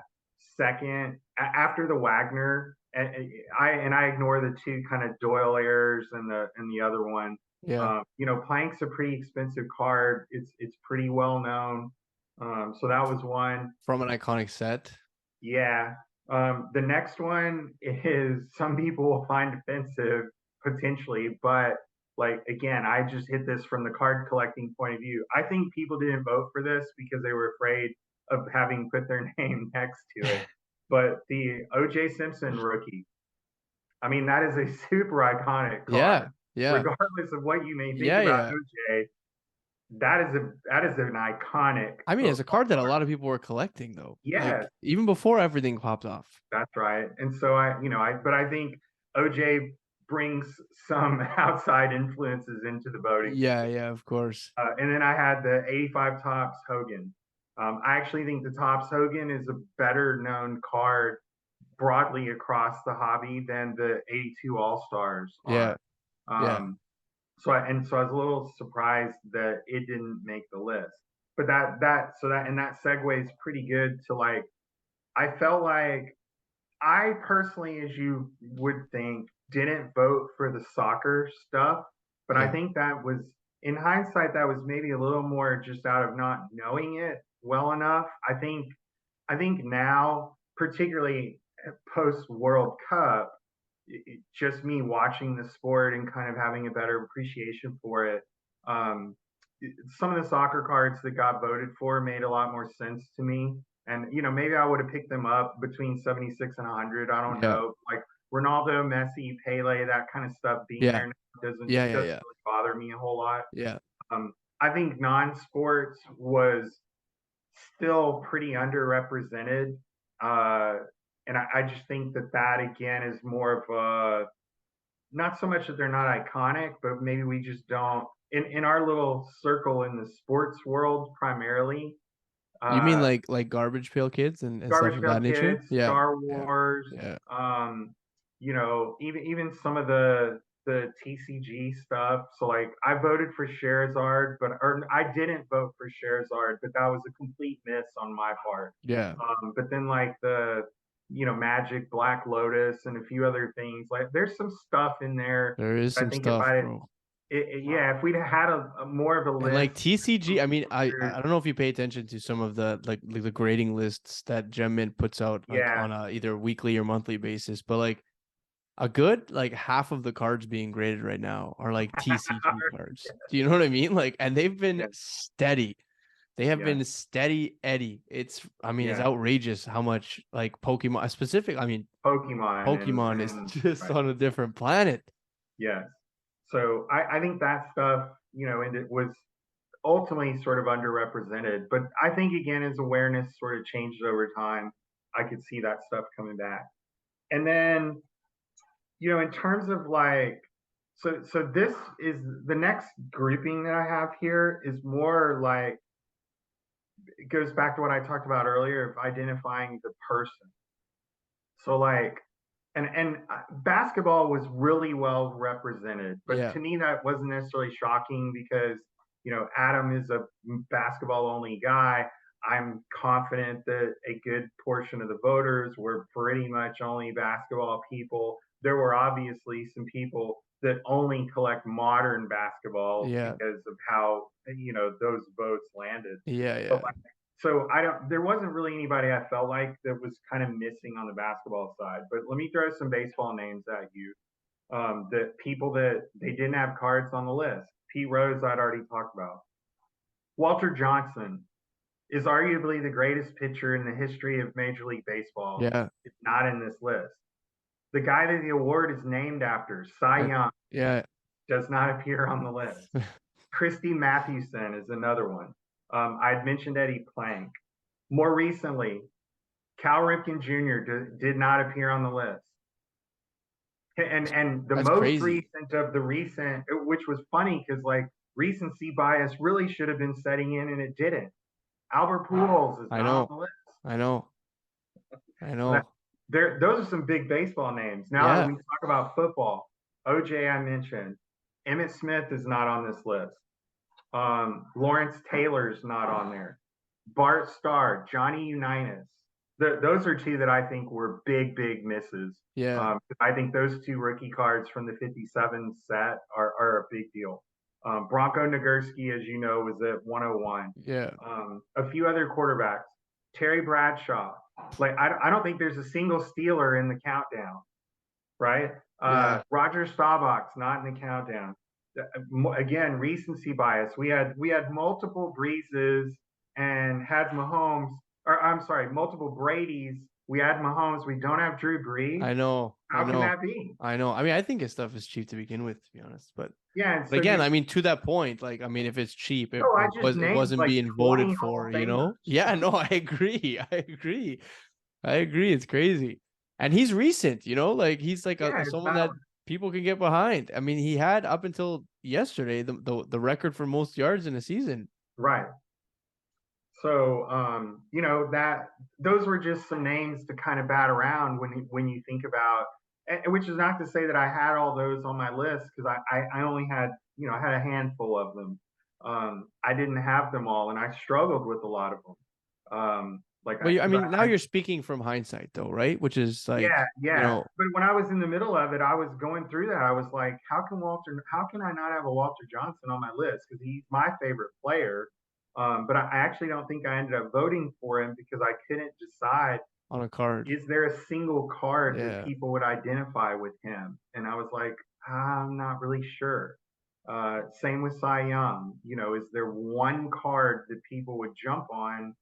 [SPEAKER 2] second after the Wagner. And I ignore the two kind of Doyle errors and the other one.
[SPEAKER 1] Yeah.
[SPEAKER 2] Plank's a pretty expensive card. It's pretty well known. So that was one.
[SPEAKER 1] From an iconic set.
[SPEAKER 2] Yeah. The next one is some people will find offensive potentially, but like again, I just hit this from the card collecting point of view. I think people didn't vote for this because they were afraid of having put their name next to it. But the OJ Simpson rookie, I mean, that is a super iconic card.
[SPEAKER 1] Yeah. Yeah.
[SPEAKER 2] Regardless of what you may think
[SPEAKER 1] Yeah.
[SPEAKER 2] about
[SPEAKER 1] Yeah.
[SPEAKER 2] OJ, that is an iconic.
[SPEAKER 1] I mean, it's a card that a lot of people were collecting though.
[SPEAKER 2] Yeah,
[SPEAKER 1] Like even before everything popped off.
[SPEAKER 2] that's right. And so but I think OJ brings some outside influences into the voting.
[SPEAKER 1] Yeah, yeah, of course.
[SPEAKER 2] And then I had the 85 Tops Hogan. I actually think the Tops Hogan is a better known card broadly across the hobby than the 82 All Stars
[SPEAKER 1] Yeah.
[SPEAKER 2] are.
[SPEAKER 1] Yeah.
[SPEAKER 2] So I was a little surprised that it didn't make the list. But that segues pretty good to like I felt like I personally, as you would think, didn't vote for the soccer stuff, but I
[SPEAKER 1] Yeah.
[SPEAKER 2] think that was, in hindsight, that was maybe a little more just out of not knowing it well enough. I think now, particularly post World Cup, just me watching the sport and kind of having a better appreciation for it. Um, some of the soccer cards that got voted for made a lot more sense to me. And maybe I would have picked them up between 76 and 100. I don't
[SPEAKER 1] Yeah.
[SPEAKER 2] know. Like Ronaldo, Messi, Pele, that kind of stuff being
[SPEAKER 1] Yeah.
[SPEAKER 2] there doesn't
[SPEAKER 1] Yeah.
[SPEAKER 2] it
[SPEAKER 1] Yeah.
[SPEAKER 2] doesn't
[SPEAKER 1] Yeah.
[SPEAKER 2] really bother me a whole lot.
[SPEAKER 1] Yeah.
[SPEAKER 2] I think non-sports was still pretty underrepresented. Uh, and I just think that again is more of a, not so much that they're not iconic, but maybe we just don't in our little circle in the sports world primarily.
[SPEAKER 1] You mean
[SPEAKER 2] Uh,
[SPEAKER 1] like Garbage Pail Kids and stuff
[SPEAKER 2] Garbage
[SPEAKER 1] of
[SPEAKER 2] Pail
[SPEAKER 1] that nature?
[SPEAKER 2] Kids,
[SPEAKER 1] Yeah.
[SPEAKER 2] Star
[SPEAKER 1] Yeah.
[SPEAKER 2] Wars,
[SPEAKER 1] Yeah.
[SPEAKER 2] even some of the TCG stuff. So like I voted for Sherazard, or I didn't vote for Sherazard, but that was a complete miss on my part.
[SPEAKER 1] Yeah.
[SPEAKER 2] But then like the Magic, Black Lotus, and a few other things. Like there's some stuff in there.
[SPEAKER 1] There is
[SPEAKER 2] I
[SPEAKER 1] some
[SPEAKER 2] think if
[SPEAKER 1] stuff,
[SPEAKER 2] I
[SPEAKER 1] bro.
[SPEAKER 2] yeah, if we'd had a more of a
[SPEAKER 1] And like
[SPEAKER 2] list,
[SPEAKER 1] TCG, I mean, I don't know if you pay attention to some of the like the grading lists that Gem Mint puts out like
[SPEAKER 2] yeah,
[SPEAKER 1] on a either weekly or monthly basis, but like a good like half of the cards being graded right now are like TCG cards. Do you know what I mean? Like, and they've been
[SPEAKER 2] yeah,
[SPEAKER 1] steady. They have
[SPEAKER 2] yeah,
[SPEAKER 1] been steady Eddie. I mean, it's
[SPEAKER 2] yeah.
[SPEAKER 1] outrageous how much like Pokemon specific. I mean,
[SPEAKER 2] Pokemon
[SPEAKER 1] Pokemon is
[SPEAKER 2] and
[SPEAKER 1] just
[SPEAKER 2] right,
[SPEAKER 1] on a different planet.
[SPEAKER 2] yes. So I think that stuff, and it was ultimately sort of underrepresented. But I think again, as awareness sort of changed over time, I could see that stuff coming back. And then, in terms of like, so this is the next grouping that I have here is more like it goes back to what I talked about earlier of identifying the person. So like, and basketball was really well represented, but
[SPEAKER 1] Yeah.
[SPEAKER 2] to me that wasn't necessarily shocking because Adam is a basketball only guy. I'm confident that a good portion of the voters were pretty much only basketball people. There were obviously some people that only collect modern basketball
[SPEAKER 1] Yeah.
[SPEAKER 2] because of how those votes landed.
[SPEAKER 1] Yeah.
[SPEAKER 2] So
[SPEAKER 1] Yeah.
[SPEAKER 2] there wasn't really anybody I felt like that was kind of missing on the basketball side. But let me throw some baseball names at you. That people that they didn't have cards on the list. Pete Rose, I'd already talked about. Walter Johnson is arguably the greatest pitcher in the history of Major League Baseball.
[SPEAKER 1] Yeah.
[SPEAKER 2] It's not in this list. The guy that the award is named after, Cy Young,
[SPEAKER 1] Yeah.
[SPEAKER 2] does not appear on the list. Christy Mathewson is another one. I'd mentioned Eddie Plank. More recently, Cal Ripken Jr. did not appear on the list. And the
[SPEAKER 1] That's
[SPEAKER 2] most
[SPEAKER 1] crazy.
[SPEAKER 2] recent of the recent, which was funny because like recency bias really should have been setting in and it didn't. Albert Pujols is
[SPEAKER 1] I
[SPEAKER 2] not on
[SPEAKER 1] know.
[SPEAKER 2] the list.
[SPEAKER 1] I know. I
[SPEAKER 2] That,
[SPEAKER 1] know.
[SPEAKER 2] those are some big baseball names. Now
[SPEAKER 1] Yeah.
[SPEAKER 2] we talk about football. OJ I mentioned. Emmitt Smith is not on this list. Lawrence Taylor's not on there. Bart Starr, Johnny Unitas. Those are two that I think were big, big misses.
[SPEAKER 1] Yeah.
[SPEAKER 2] I think those two rookie cards from the 57 set are a big deal. Bronco Nagurski, as you know, was at 101.
[SPEAKER 1] Yeah.
[SPEAKER 2] A few other quarterbacks. Terry Bradshaw. Like, I don't think there's a single Steeler in the countdown, right?
[SPEAKER 1] Yeah.
[SPEAKER 2] Roger Staubach's not in the countdown. Again, recency bias. We had multiple Breezes and had Mahomes, or I'm sorry, multiple Brady's. We had Mahomes. We don't have Drew Brees.
[SPEAKER 1] I know. I
[SPEAKER 2] How can
[SPEAKER 1] know.
[SPEAKER 2] that be?
[SPEAKER 1] I know. I mean, I think his stuff is cheap to begin with, to be honest. But
[SPEAKER 2] Yeah, and so
[SPEAKER 1] again, I mean, to that point, like, I mean, if it's cheap,
[SPEAKER 2] so I just
[SPEAKER 1] it
[SPEAKER 2] named
[SPEAKER 1] wasn't
[SPEAKER 2] like
[SPEAKER 1] being
[SPEAKER 2] 20
[SPEAKER 1] voted
[SPEAKER 2] Hall
[SPEAKER 1] for,
[SPEAKER 2] of Famers.
[SPEAKER 1] Yeah, no, I agree. I agree. I agree. It's crazy. And he's recent, like he's like
[SPEAKER 2] Yeah,
[SPEAKER 1] someone that people can get behind. I mean, he had up until yesterday the record for most yards in a season.
[SPEAKER 2] right. So that those were just some names to kind of bat around when you think about, which is not to say that I had all those on my list because I only had I had a handful of them. I didn't have them all, and I struggled with a lot of them.
[SPEAKER 1] Well, I mean, now you're speaking from hindsight, though, right? Which is like,
[SPEAKER 2] yeah. But when I was in the middle of it, I was going through that. I was like, how can I not have a Walter Johnson on my list? Because he's my favorite player. But I actually don't think I ended up voting for him because I couldn't decide,
[SPEAKER 1] on a card.
[SPEAKER 2] is there a single card that
[SPEAKER 1] Yeah.
[SPEAKER 2] people would identify with him? And I was like, I'm not really sure. Same with Cy Young. Is there one card that people would jump on?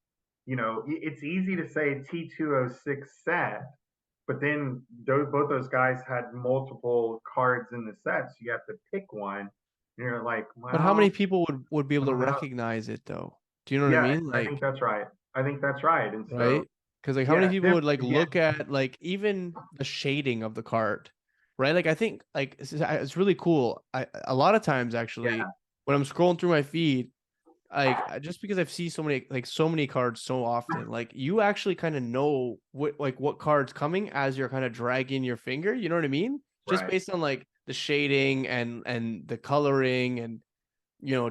[SPEAKER 2] It's easy to say T206 set, but then both those guys had multiple cards in the set, so you have to pick one. And you're like,
[SPEAKER 1] But how many
[SPEAKER 2] well,
[SPEAKER 1] people would be able
[SPEAKER 2] I
[SPEAKER 1] to
[SPEAKER 2] don't know.
[SPEAKER 1] recognize it, though? Do you know what I
[SPEAKER 2] Yeah,
[SPEAKER 1] mean?
[SPEAKER 2] I think
[SPEAKER 1] Like,
[SPEAKER 2] that's right. I think that's right. And so,
[SPEAKER 1] right? Because like, how many
[SPEAKER 2] yeah,
[SPEAKER 1] people
[SPEAKER 2] then
[SPEAKER 1] would like
[SPEAKER 2] again,
[SPEAKER 1] look at like even the shading of the card, right? Like, I think like it's really cool. A lot of times actually
[SPEAKER 2] yeah,
[SPEAKER 1] when I'm scrolling through my feed, like just because I've seen so many cards so often, like you actually kind of know what card's coming as you're kind of dragging your finger. You know what I mean? Just
[SPEAKER 2] right.
[SPEAKER 1] based on like the shading and the coloring and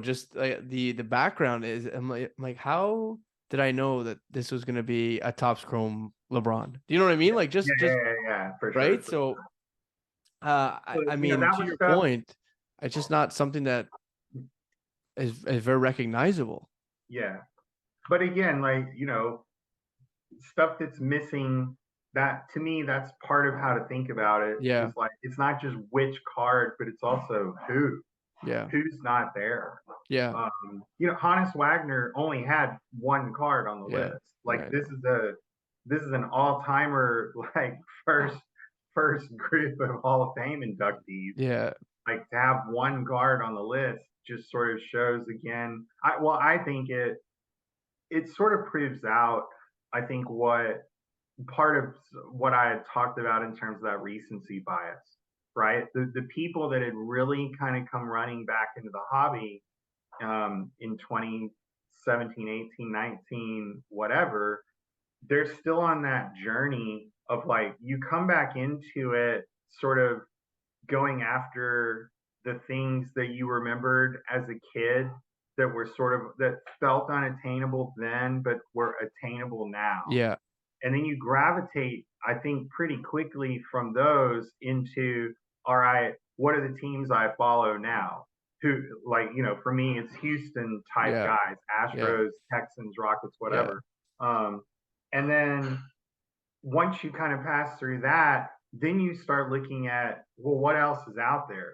[SPEAKER 1] just the background is. I'm like, how did I know that this was gonna be a Topps Chrome LeBron? Do you know what I mean? Like
[SPEAKER 2] Yeah, for sure.
[SPEAKER 1] right. So
[SPEAKER 2] So,
[SPEAKER 1] I mean,
[SPEAKER 2] that
[SPEAKER 1] to
[SPEAKER 2] was
[SPEAKER 1] your
[SPEAKER 2] stuff.
[SPEAKER 1] point, it's just not something that is very recognizable.
[SPEAKER 2] Yeah. But again, like, stuff that's missing, that to me, that's part of how to think about it
[SPEAKER 1] Yeah.
[SPEAKER 2] is like, it's not just which card, but it's also
[SPEAKER 1] Yeah.
[SPEAKER 2] who's not there.
[SPEAKER 1] Yeah.
[SPEAKER 2] Hannes Wagner only had one card on the
[SPEAKER 1] Yeah.
[SPEAKER 2] list.
[SPEAKER 1] Yeah.
[SPEAKER 2] Like
[SPEAKER 1] I
[SPEAKER 2] this
[SPEAKER 1] know.
[SPEAKER 2] is an all timer, like first group of Hall of Fame inductees.
[SPEAKER 1] Yeah.
[SPEAKER 2] Like to have one guard on the list just sort of shows again. I think it sort of proves out. I think what part of what I had talked about in terms of that recency bias, right? The people that had really kind of come running back into the hobby in 2017, 18, 19, whatever, they're still on that journey of like you come back into it sort of going after the things that you remembered as a kid that were sort of that felt unattainable then but were attainable now,
[SPEAKER 1] Yeah.
[SPEAKER 2] and then you gravitate, I think, pretty quickly from those into, all right, what are the teams I follow now? Who, like, for me, it's Houston type
[SPEAKER 1] Yeah.
[SPEAKER 2] guys,
[SPEAKER 1] Yeah.
[SPEAKER 2] Astros, Texans, Rockets,
[SPEAKER 1] Yeah.
[SPEAKER 2] whatever. And then once you kind of pass through that, then you start looking at, well, what else is out there?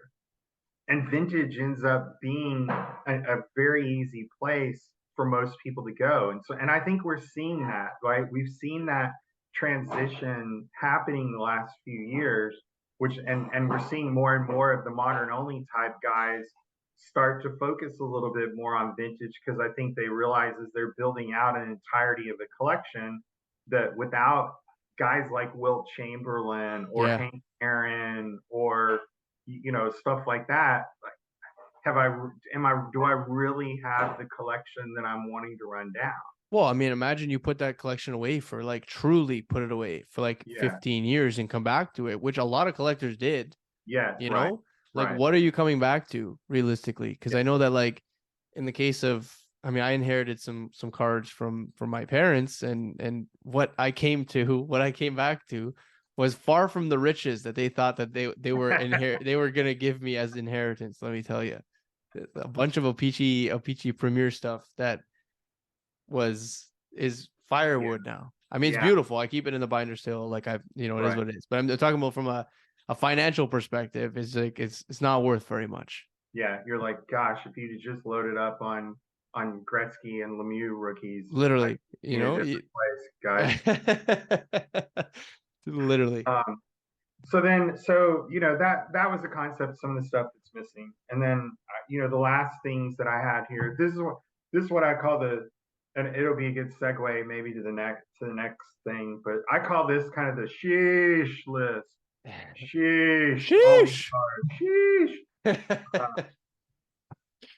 [SPEAKER 2] And vintage ends up being a very easy place for most people to go. And I think we're seeing that, right? We've seen that transition happening the last few years, which and we're seeing more and more of the modern only type guys start to focus a little bit more on vintage, because I think they realize as they're building out an entirety of the collection that without guys like Wilt Chamberlain or
[SPEAKER 1] Yeah.
[SPEAKER 2] Hank Aaron or stuff like that, do I really have the collection that I'm wanting to run down?
[SPEAKER 1] Well, I mean, imagine you put that collection away for like truly put it away for like
[SPEAKER 2] Yeah.
[SPEAKER 1] 15 years and come back to it, which a lot of collectors did,
[SPEAKER 2] Yes.
[SPEAKER 1] you
[SPEAKER 2] Right.
[SPEAKER 1] know? Like,
[SPEAKER 2] Right.
[SPEAKER 1] what are you coming back to realistically? Because
[SPEAKER 2] Yeah.
[SPEAKER 1] I know that like in the case of, I mean, I inherited some cards from my parents, and what I came back to was far from the riches that they thought that they were gonna give me as inheritance. Let me tell you, a bunch of O-Pee-Chee Premier stuff that is
[SPEAKER 2] Yeah.
[SPEAKER 1] firewood now. I mean, it's
[SPEAKER 2] Yeah.
[SPEAKER 1] beautiful. I keep it in the binder still. Like it is
[SPEAKER 2] Right.
[SPEAKER 1] what it is. But I'm talking about from a financial perspective. It's like it's not worth very much.
[SPEAKER 2] Yeah. You're like, gosh, if you just loaded up on Gretzky and Lemieux rookies, I'd
[SPEAKER 1] Literally,
[SPEAKER 2] be in a different place, guys.
[SPEAKER 1] literally.
[SPEAKER 2] So that was the concept, some of the stuff that's missing. And then the last things that I had here, this is what I call and it'll be a good segue maybe to the next thing, but I call this kind of the sheesh list. Sheesh, all these
[SPEAKER 1] Sheesh.
[SPEAKER 2] cards. Sheesh.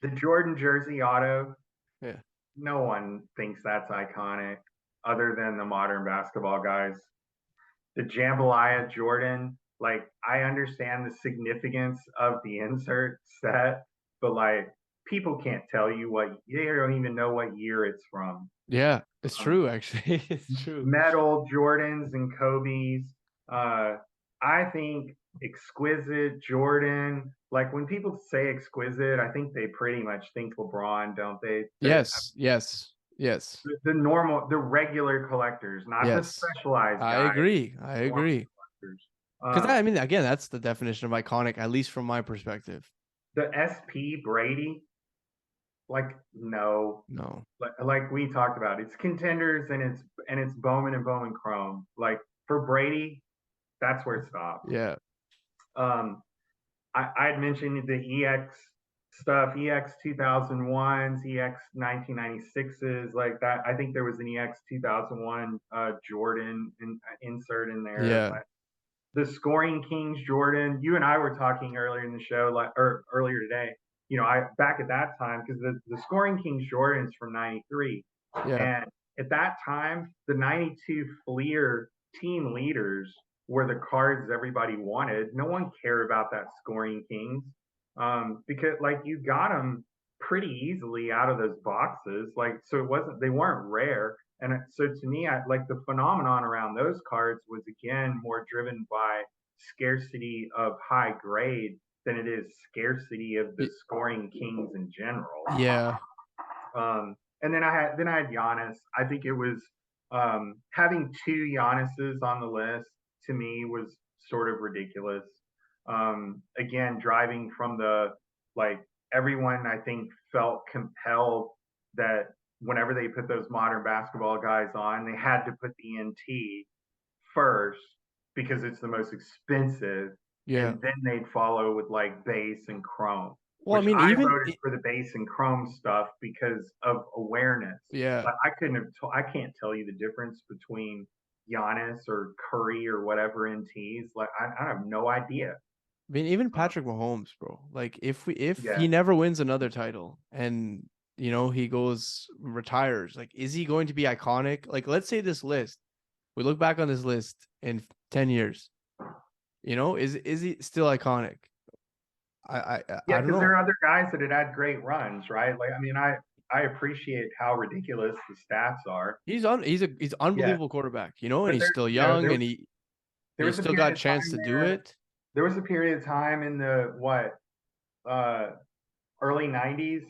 [SPEAKER 2] The Jordan jersey auto,
[SPEAKER 1] Yeah.
[SPEAKER 2] no one thinks that's iconic other than the modern basketball guys. The Jambalaya Jordan, like I understand the significance of the insert set, but like people can't tell you they don't even know what year it's from.
[SPEAKER 1] Yeah, it's
[SPEAKER 2] Um,
[SPEAKER 1] true. Actually, it's true.
[SPEAKER 2] Metal Jordans and Kobe's. I think exquisite Jordan. Like when people say exquisite, I think they pretty much think LeBron, don't they?
[SPEAKER 1] Yes. Yes. Yes.
[SPEAKER 2] The regular collectors, not the
[SPEAKER 1] Yes.
[SPEAKER 2] specialized
[SPEAKER 1] I
[SPEAKER 2] guys,
[SPEAKER 1] agree. I
[SPEAKER 2] normal
[SPEAKER 1] agree.
[SPEAKER 2] collectors.
[SPEAKER 1] Because I mean, again, that's the definition of iconic, at least from my perspective.
[SPEAKER 2] The SP Brady, like no,
[SPEAKER 1] No.
[SPEAKER 2] like we talked about, it's contenders and it's Bowman and Bowman Chrome. Like for Brady, that's where it stops.
[SPEAKER 1] Yeah.
[SPEAKER 2] Um, I had mentioned the EX stuff, EX 2001s, EX 1996s, like that. I think there was an EX 2001 Jordan insert in there.
[SPEAKER 1] Yeah.
[SPEAKER 2] Like, the Scoring Kings Jordan. You and I were talking earlier in the show, or earlier today. I back at that time, because the Scoring Kings Jordan's from '93,
[SPEAKER 1] Yeah.
[SPEAKER 2] and at that time the '92 Fleer team leaders were the cards everybody wanted. No one cared about that Scoring Kings, because like you got them pretty easily out of those boxes. Like so, they weren't rare. And so to me, like the phenomenon around those cards was again more driven by scarcity of high grade than it is scarcity of the Scoring Kings in general.
[SPEAKER 1] Yeah.
[SPEAKER 2] And then I had Giannis. I think it was having two Giannis's on the list to me was sort of ridiculous. Again, driving from like everyone I think felt compelled that whenever they put those modern basketball guys on, they had to put the NT first because it's the most expensive,
[SPEAKER 1] Yeah.
[SPEAKER 2] and then they'd follow with like base and chrome,
[SPEAKER 1] Well, I
[SPEAKER 2] which
[SPEAKER 1] mean,
[SPEAKER 2] I
[SPEAKER 1] even
[SPEAKER 2] voted for the base and chrome stuff because of awareness.
[SPEAKER 1] yeah.
[SPEAKER 2] But I can't tell you the difference between Giannis or Curry or whatever NTs. Like I have no idea.
[SPEAKER 1] I mean, even Patrick Mahomes, bro. Like, if
[SPEAKER 2] Yeah.
[SPEAKER 1] he never wins another title and he retires, like, is he going to be iconic? Like, let's say this list, we look back on this list in 10 years. Is he still iconic? I
[SPEAKER 2] Yeah,
[SPEAKER 1] don't
[SPEAKER 2] because there
[SPEAKER 1] know.
[SPEAKER 2] are other guys that had great runs, right? Like, I mean, I appreciate how ridiculous the stats are.
[SPEAKER 1] He's
[SPEAKER 2] Yeah,
[SPEAKER 1] unbelievable quarterback, and
[SPEAKER 2] but
[SPEAKER 1] he's still young, and
[SPEAKER 2] there
[SPEAKER 1] he's
[SPEAKER 2] was a
[SPEAKER 1] still got
[SPEAKER 2] period
[SPEAKER 1] a
[SPEAKER 2] of
[SPEAKER 1] chance
[SPEAKER 2] time
[SPEAKER 1] to do
[SPEAKER 2] there.
[SPEAKER 1] it.
[SPEAKER 2] There was a period of time in the uh, early '90s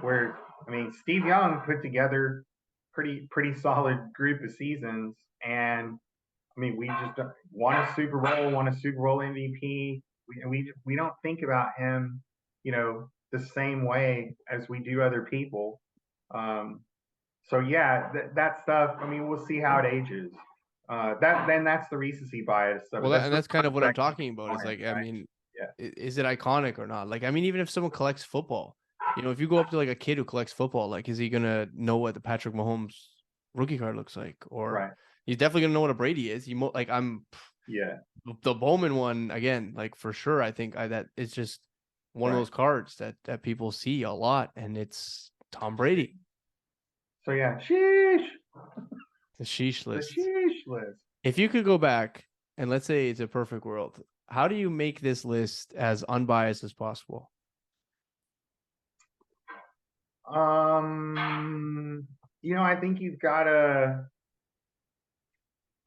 [SPEAKER 2] where I mean, Steve Young put together pretty solid group of seasons, and I mean, we just won a Super Bowl, won a Super Bowl MVP. We don't think about him, the same way as we do other people. So yeah, that stuff. I mean, we'll see how it ages. That's the recency bias of it.
[SPEAKER 1] Well,
[SPEAKER 2] That's
[SPEAKER 1] and
[SPEAKER 2] the
[SPEAKER 1] that's kind of
[SPEAKER 2] ones
[SPEAKER 1] what I'm
[SPEAKER 2] that keep
[SPEAKER 1] talking about. Is
[SPEAKER 2] going,
[SPEAKER 1] like, I
[SPEAKER 2] right?
[SPEAKER 1] mean,
[SPEAKER 2] Yeah.
[SPEAKER 1] is it iconic or not? Like, I mean, even if someone collects football, you know, if you go up to like a kid who collects football, like, is he gonna know what the Patrick Mahomes rookie card looks like? Or
[SPEAKER 2] Right.
[SPEAKER 1] he's definitely gonna know what a Brady is. Like,
[SPEAKER 2] Yeah.
[SPEAKER 1] the Bowman one again, like for sure. I think that it's just one of
[SPEAKER 2] Right.
[SPEAKER 1] those cards that people see a lot, and it's Tom Brady,
[SPEAKER 2] So yeah, sheesh,
[SPEAKER 1] the sheesh
[SPEAKER 2] the
[SPEAKER 1] list.
[SPEAKER 2] sheesh list.
[SPEAKER 1] If you could go back and let's say it's a perfect world, how do you make this list as unbiased as possible?
[SPEAKER 2] Um, I think you've got to.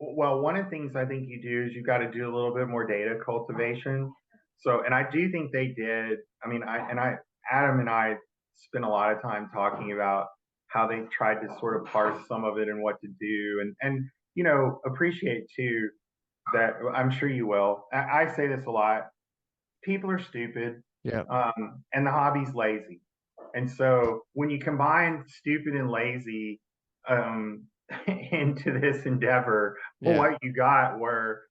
[SPEAKER 2] Well, one of the things I think you do is you've got to do a little bit more data cultivation. So, and I do think they did. I mean, Adam and I spent a lot of time talking about how they tried to sort of parse some of it and what to do, and appreciate too that I'm sure you will. I say this a lot. People are stupid,
[SPEAKER 1] Yeah.
[SPEAKER 2] and the hobby's lazy. And so when you combine stupid and lazy um, into this endeavor, well,
[SPEAKER 1] Yeah.
[SPEAKER 2] what you got were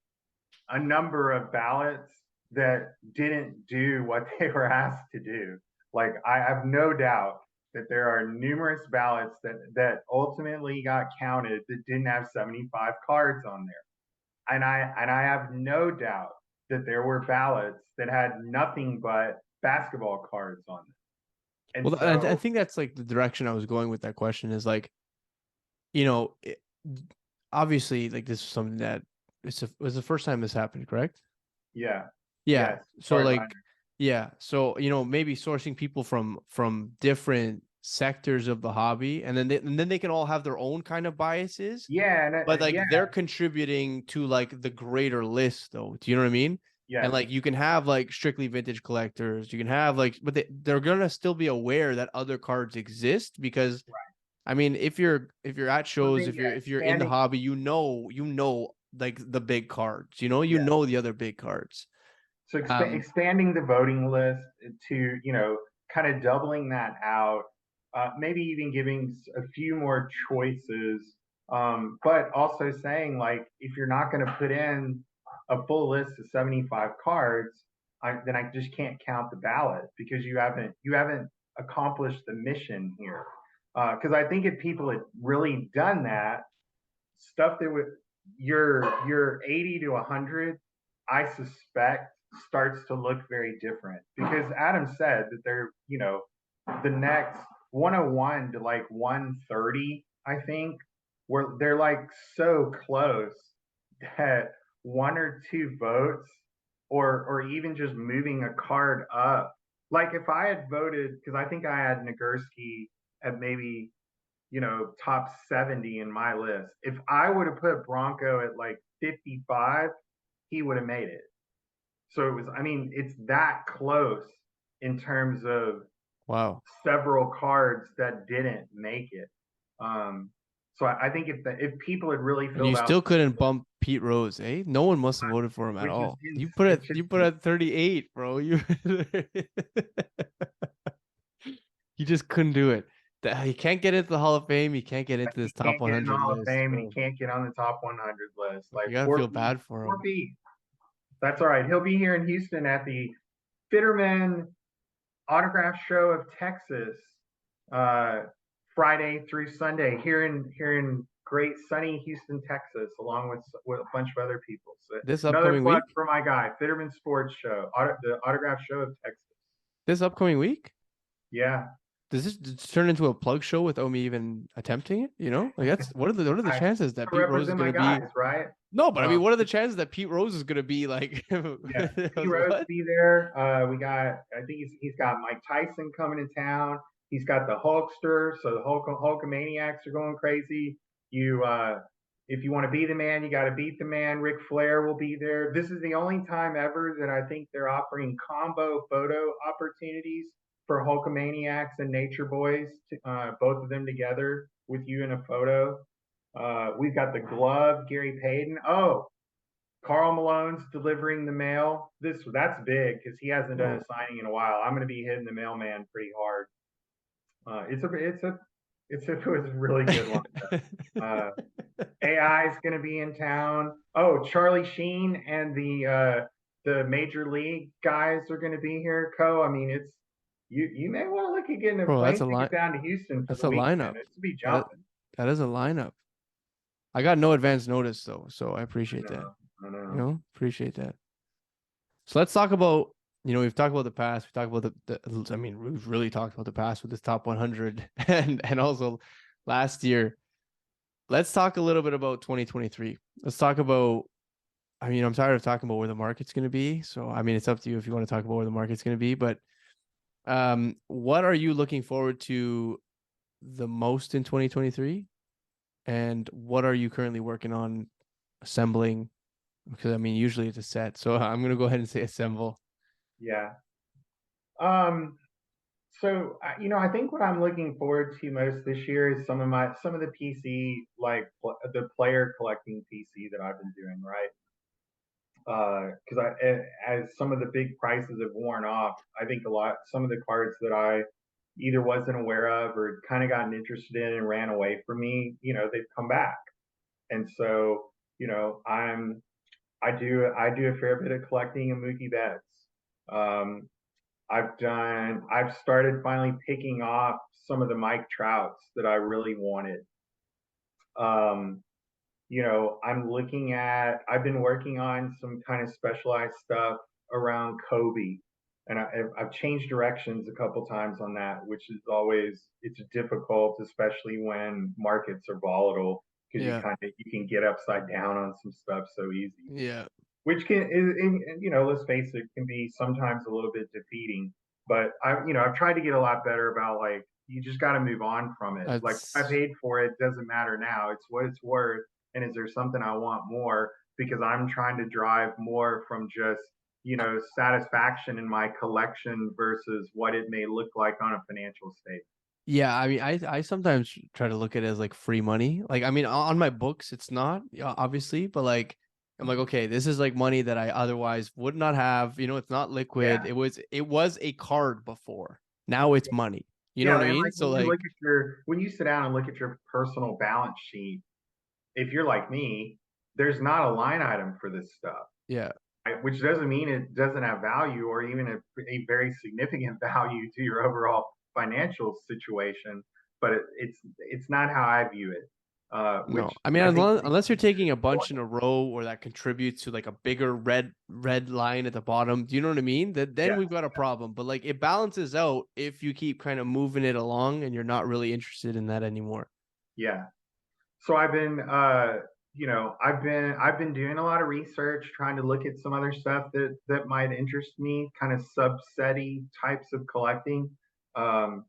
[SPEAKER 2] a number of ballots that didn't do what they were asked to do. Like I have no doubt that there are numerous ballots that ultimately got counted that didn't have 75 cards on there. And I have no doubt that there were ballots that had nothing but basketball cards on them. And
[SPEAKER 1] Well, I
[SPEAKER 2] so,
[SPEAKER 1] think that's like the direction I was going with that question is like, you know, obviously, like this is something that was the first time this happened, correct?
[SPEAKER 2] yeah,
[SPEAKER 1] Yeah.
[SPEAKER 2] yes, as
[SPEAKER 1] So
[SPEAKER 2] far as I
[SPEAKER 1] like, yeah. So, you know, maybe sourcing people from different sectors of the hobby, and then they can all have their own kind of biases,
[SPEAKER 2] yeah, and
[SPEAKER 1] but
[SPEAKER 2] yeah,
[SPEAKER 1] like they're contributing to like the greater list though. Do you know what I mean? And
[SPEAKER 2] yes,
[SPEAKER 1] like you can have like strictly vintage collectors, you can have like, but they're gonna still be aware that other cards exist because I mean, if you're at
[SPEAKER 2] well,
[SPEAKER 1] shows,
[SPEAKER 2] then, yeah,
[SPEAKER 1] if you're in the
[SPEAKER 2] expanding,
[SPEAKER 1] hobby, you know like the big cards, you
[SPEAKER 2] yeah.
[SPEAKER 1] know the other big cards.
[SPEAKER 2] So
[SPEAKER 1] Um,
[SPEAKER 2] expanding the voting list to, kind of doubling that out, maybe even giving a few more choices, but also saying like, if you're not going to put in a full list of 75 cards, then I just can't count the ballot because you haven't accomplished the mission here. Because I think if people had really done that, stuff that would your 80 to 100, I suspect starts to look very different because Adam said that the next 101 to like 130, I think, where they're like so close that one or two votes or even just moving a card up. Like if I had voted, because I think I had Nagurski at maybe top 70 in my list. If I would have put Bronco at like 55, he would have made it. So I mean, it's that close in terms of
[SPEAKER 1] wow.
[SPEAKER 2] several cards that didn't make it. Um, so I think if people had really
[SPEAKER 1] And
[SPEAKER 2] filled
[SPEAKER 1] you
[SPEAKER 2] out,
[SPEAKER 1] still couldn't bump Pete Rose, eh? No one must have voted for him at
[SPEAKER 2] which is
[SPEAKER 1] all. You put
[SPEAKER 2] just
[SPEAKER 1] at 38, bro. You just couldn't do it. He can't get into the Hall of Fame. He can't get into
[SPEAKER 2] he
[SPEAKER 1] this top
[SPEAKER 2] can't get in the
[SPEAKER 1] 100
[SPEAKER 2] Hall of
[SPEAKER 1] list.
[SPEAKER 2] Fame and he
[SPEAKER 1] Oh,
[SPEAKER 2] can't get on the top 100 list. Like
[SPEAKER 1] you gotta
[SPEAKER 2] poor
[SPEAKER 1] feel
[SPEAKER 2] Pete,
[SPEAKER 1] bad for
[SPEAKER 2] poor
[SPEAKER 1] him.
[SPEAKER 2] Pete. That's all right. He'll be here in Houston at the Fitterman Autograph Show of Texas, uh, Friday through Sunday here in great sunny Houston, Texas, along with a bunch of other people. So
[SPEAKER 1] This
[SPEAKER 2] another
[SPEAKER 1] upcoming
[SPEAKER 2] plug
[SPEAKER 1] week?
[SPEAKER 2] for my guy, Fitterman Sports Show, the Autograph Show of Texas.
[SPEAKER 1] This upcoming week?
[SPEAKER 2] Yeah,
[SPEAKER 1] Does this turn into a plug show without me even attempting it? You know, like that's what are the
[SPEAKER 2] I
[SPEAKER 1] chances that Pete Rose is
[SPEAKER 2] represent my
[SPEAKER 1] gonna be?
[SPEAKER 2] guys, right?
[SPEAKER 1] No, but I
[SPEAKER 2] Um,
[SPEAKER 1] mean, what are the chances that Pete Rose is gonna be like?
[SPEAKER 2] yeah, P Rose will
[SPEAKER 1] What?
[SPEAKER 2] be there. We got, I think he's got Mike Tyson coming to town. He's got the Hulkster, so the Hulkamaniacs are going crazy. You, if you want to be the man, you got to beat the man. Ric Flair will be there. This is the only time ever that I think they're offering combo photo opportunities for Hulkamaniacs and Nature Boys, both of them together with you in a photo. We've got the glove, Gary Payton. Oh, Carl Malone's delivering the mail. That's big because he hasn't done a
[SPEAKER 1] Whoa.
[SPEAKER 2] signing in a while. I'm going to be hitting the mailman pretty hard. It's a It's if it was a really good one. Uh, AI is going to be in town. Oh, Charlie Sheen and the Major League guys are going to be here. I mean, it's you may want to look at getting a
[SPEAKER 1] Bro, that's
[SPEAKER 2] plane
[SPEAKER 1] a line.
[SPEAKER 2] ticket down to Houston for
[SPEAKER 1] That's
[SPEAKER 2] the
[SPEAKER 1] a
[SPEAKER 2] weekend.
[SPEAKER 1] lineup.
[SPEAKER 2] It's to be
[SPEAKER 1] That
[SPEAKER 2] jumping.
[SPEAKER 1] that is a lineup. I got no advance notice though, so I
[SPEAKER 2] I
[SPEAKER 1] appreciate that.
[SPEAKER 2] know. I know.
[SPEAKER 1] Appreciate that. So let's talk about, we've talked about the past. We talked about I mean, we've really talked about the past with this top 100 and also last year. Let's talk a little bit about 2023. Let's talk about, I mean, I'm tired of talking about where the market's going to be. So, I mean, it's up to you if you want to talk about where the market's going to be, but what are you looking forward to the most in 2023? And what are you currently working on assembling? Because I mean, usually it's a set. So I'm going to go ahead and say assemble.
[SPEAKER 2] Yeah. Um. So I think what I'm looking forward to most this year is some of the PC the player collecting PC that I've been doing, right? Because as some of the big prices have worn off, I think some of the cards that I either wasn't aware of or kind of gotten interested in and ran away from me, they've come back. And so, I do a fair bit of collecting of Mookie Betts. Um, I've started finally picking off some of the Mike Trouts that I really wanted. Um, I've been working on some kind of specialized stuff around Kobe, and I've changed directions a couple times on that, which is it's difficult, especially when markets are volatile, because
[SPEAKER 1] Yeah.
[SPEAKER 2] you can get upside down on some stuff so easy,
[SPEAKER 1] Yeah.
[SPEAKER 2] which let's face it, can be sometimes a little bit defeating. But I've tried to get a lot better about like you just got to move on from it. Like I
[SPEAKER 1] That's
[SPEAKER 2] paid for it doesn't matter now. It's what it's worth, and is there something I want more? Because I'm trying to drive more from just satisfaction in my collection versus what it may look like on a financial statement.
[SPEAKER 1] Yeah, I mean, I sometimes try to look at it as like free money. Like, I mean, on my books, it's not, obviously, but like, I'm like, okay, this is like money that I otherwise would not have. It's not liquid.
[SPEAKER 2] Yeah.
[SPEAKER 1] It was a card before. Now it's money. You know
[SPEAKER 2] Yeah,
[SPEAKER 1] what I
[SPEAKER 2] and
[SPEAKER 1] mean?
[SPEAKER 2] like
[SPEAKER 1] So like,
[SPEAKER 2] when you sit down and look at your personal balance sheet, if you're like me, there's not a line item for this stuff,
[SPEAKER 1] yeah,
[SPEAKER 2] right? Which doesn't mean it doesn't have value or even a very significant value to your overall financial situation, but it's not how I view it.
[SPEAKER 1] no.
[SPEAKER 2] Which
[SPEAKER 1] I mean,
[SPEAKER 2] I think
[SPEAKER 1] unless you're taking a bunch in
[SPEAKER 2] important.
[SPEAKER 1] a row or that contributes to like a bigger red line at the bottom. Do you know what I mean? That then
[SPEAKER 2] Yeah,
[SPEAKER 1] we've got a problem. But like it balances out if you keep kind of moving it along and you're not really interested in that anymore.
[SPEAKER 2] yeah. So I've been doing a lot of research, trying to look at some other stuff that might interest me, kind of subsetty types of collecting. Um,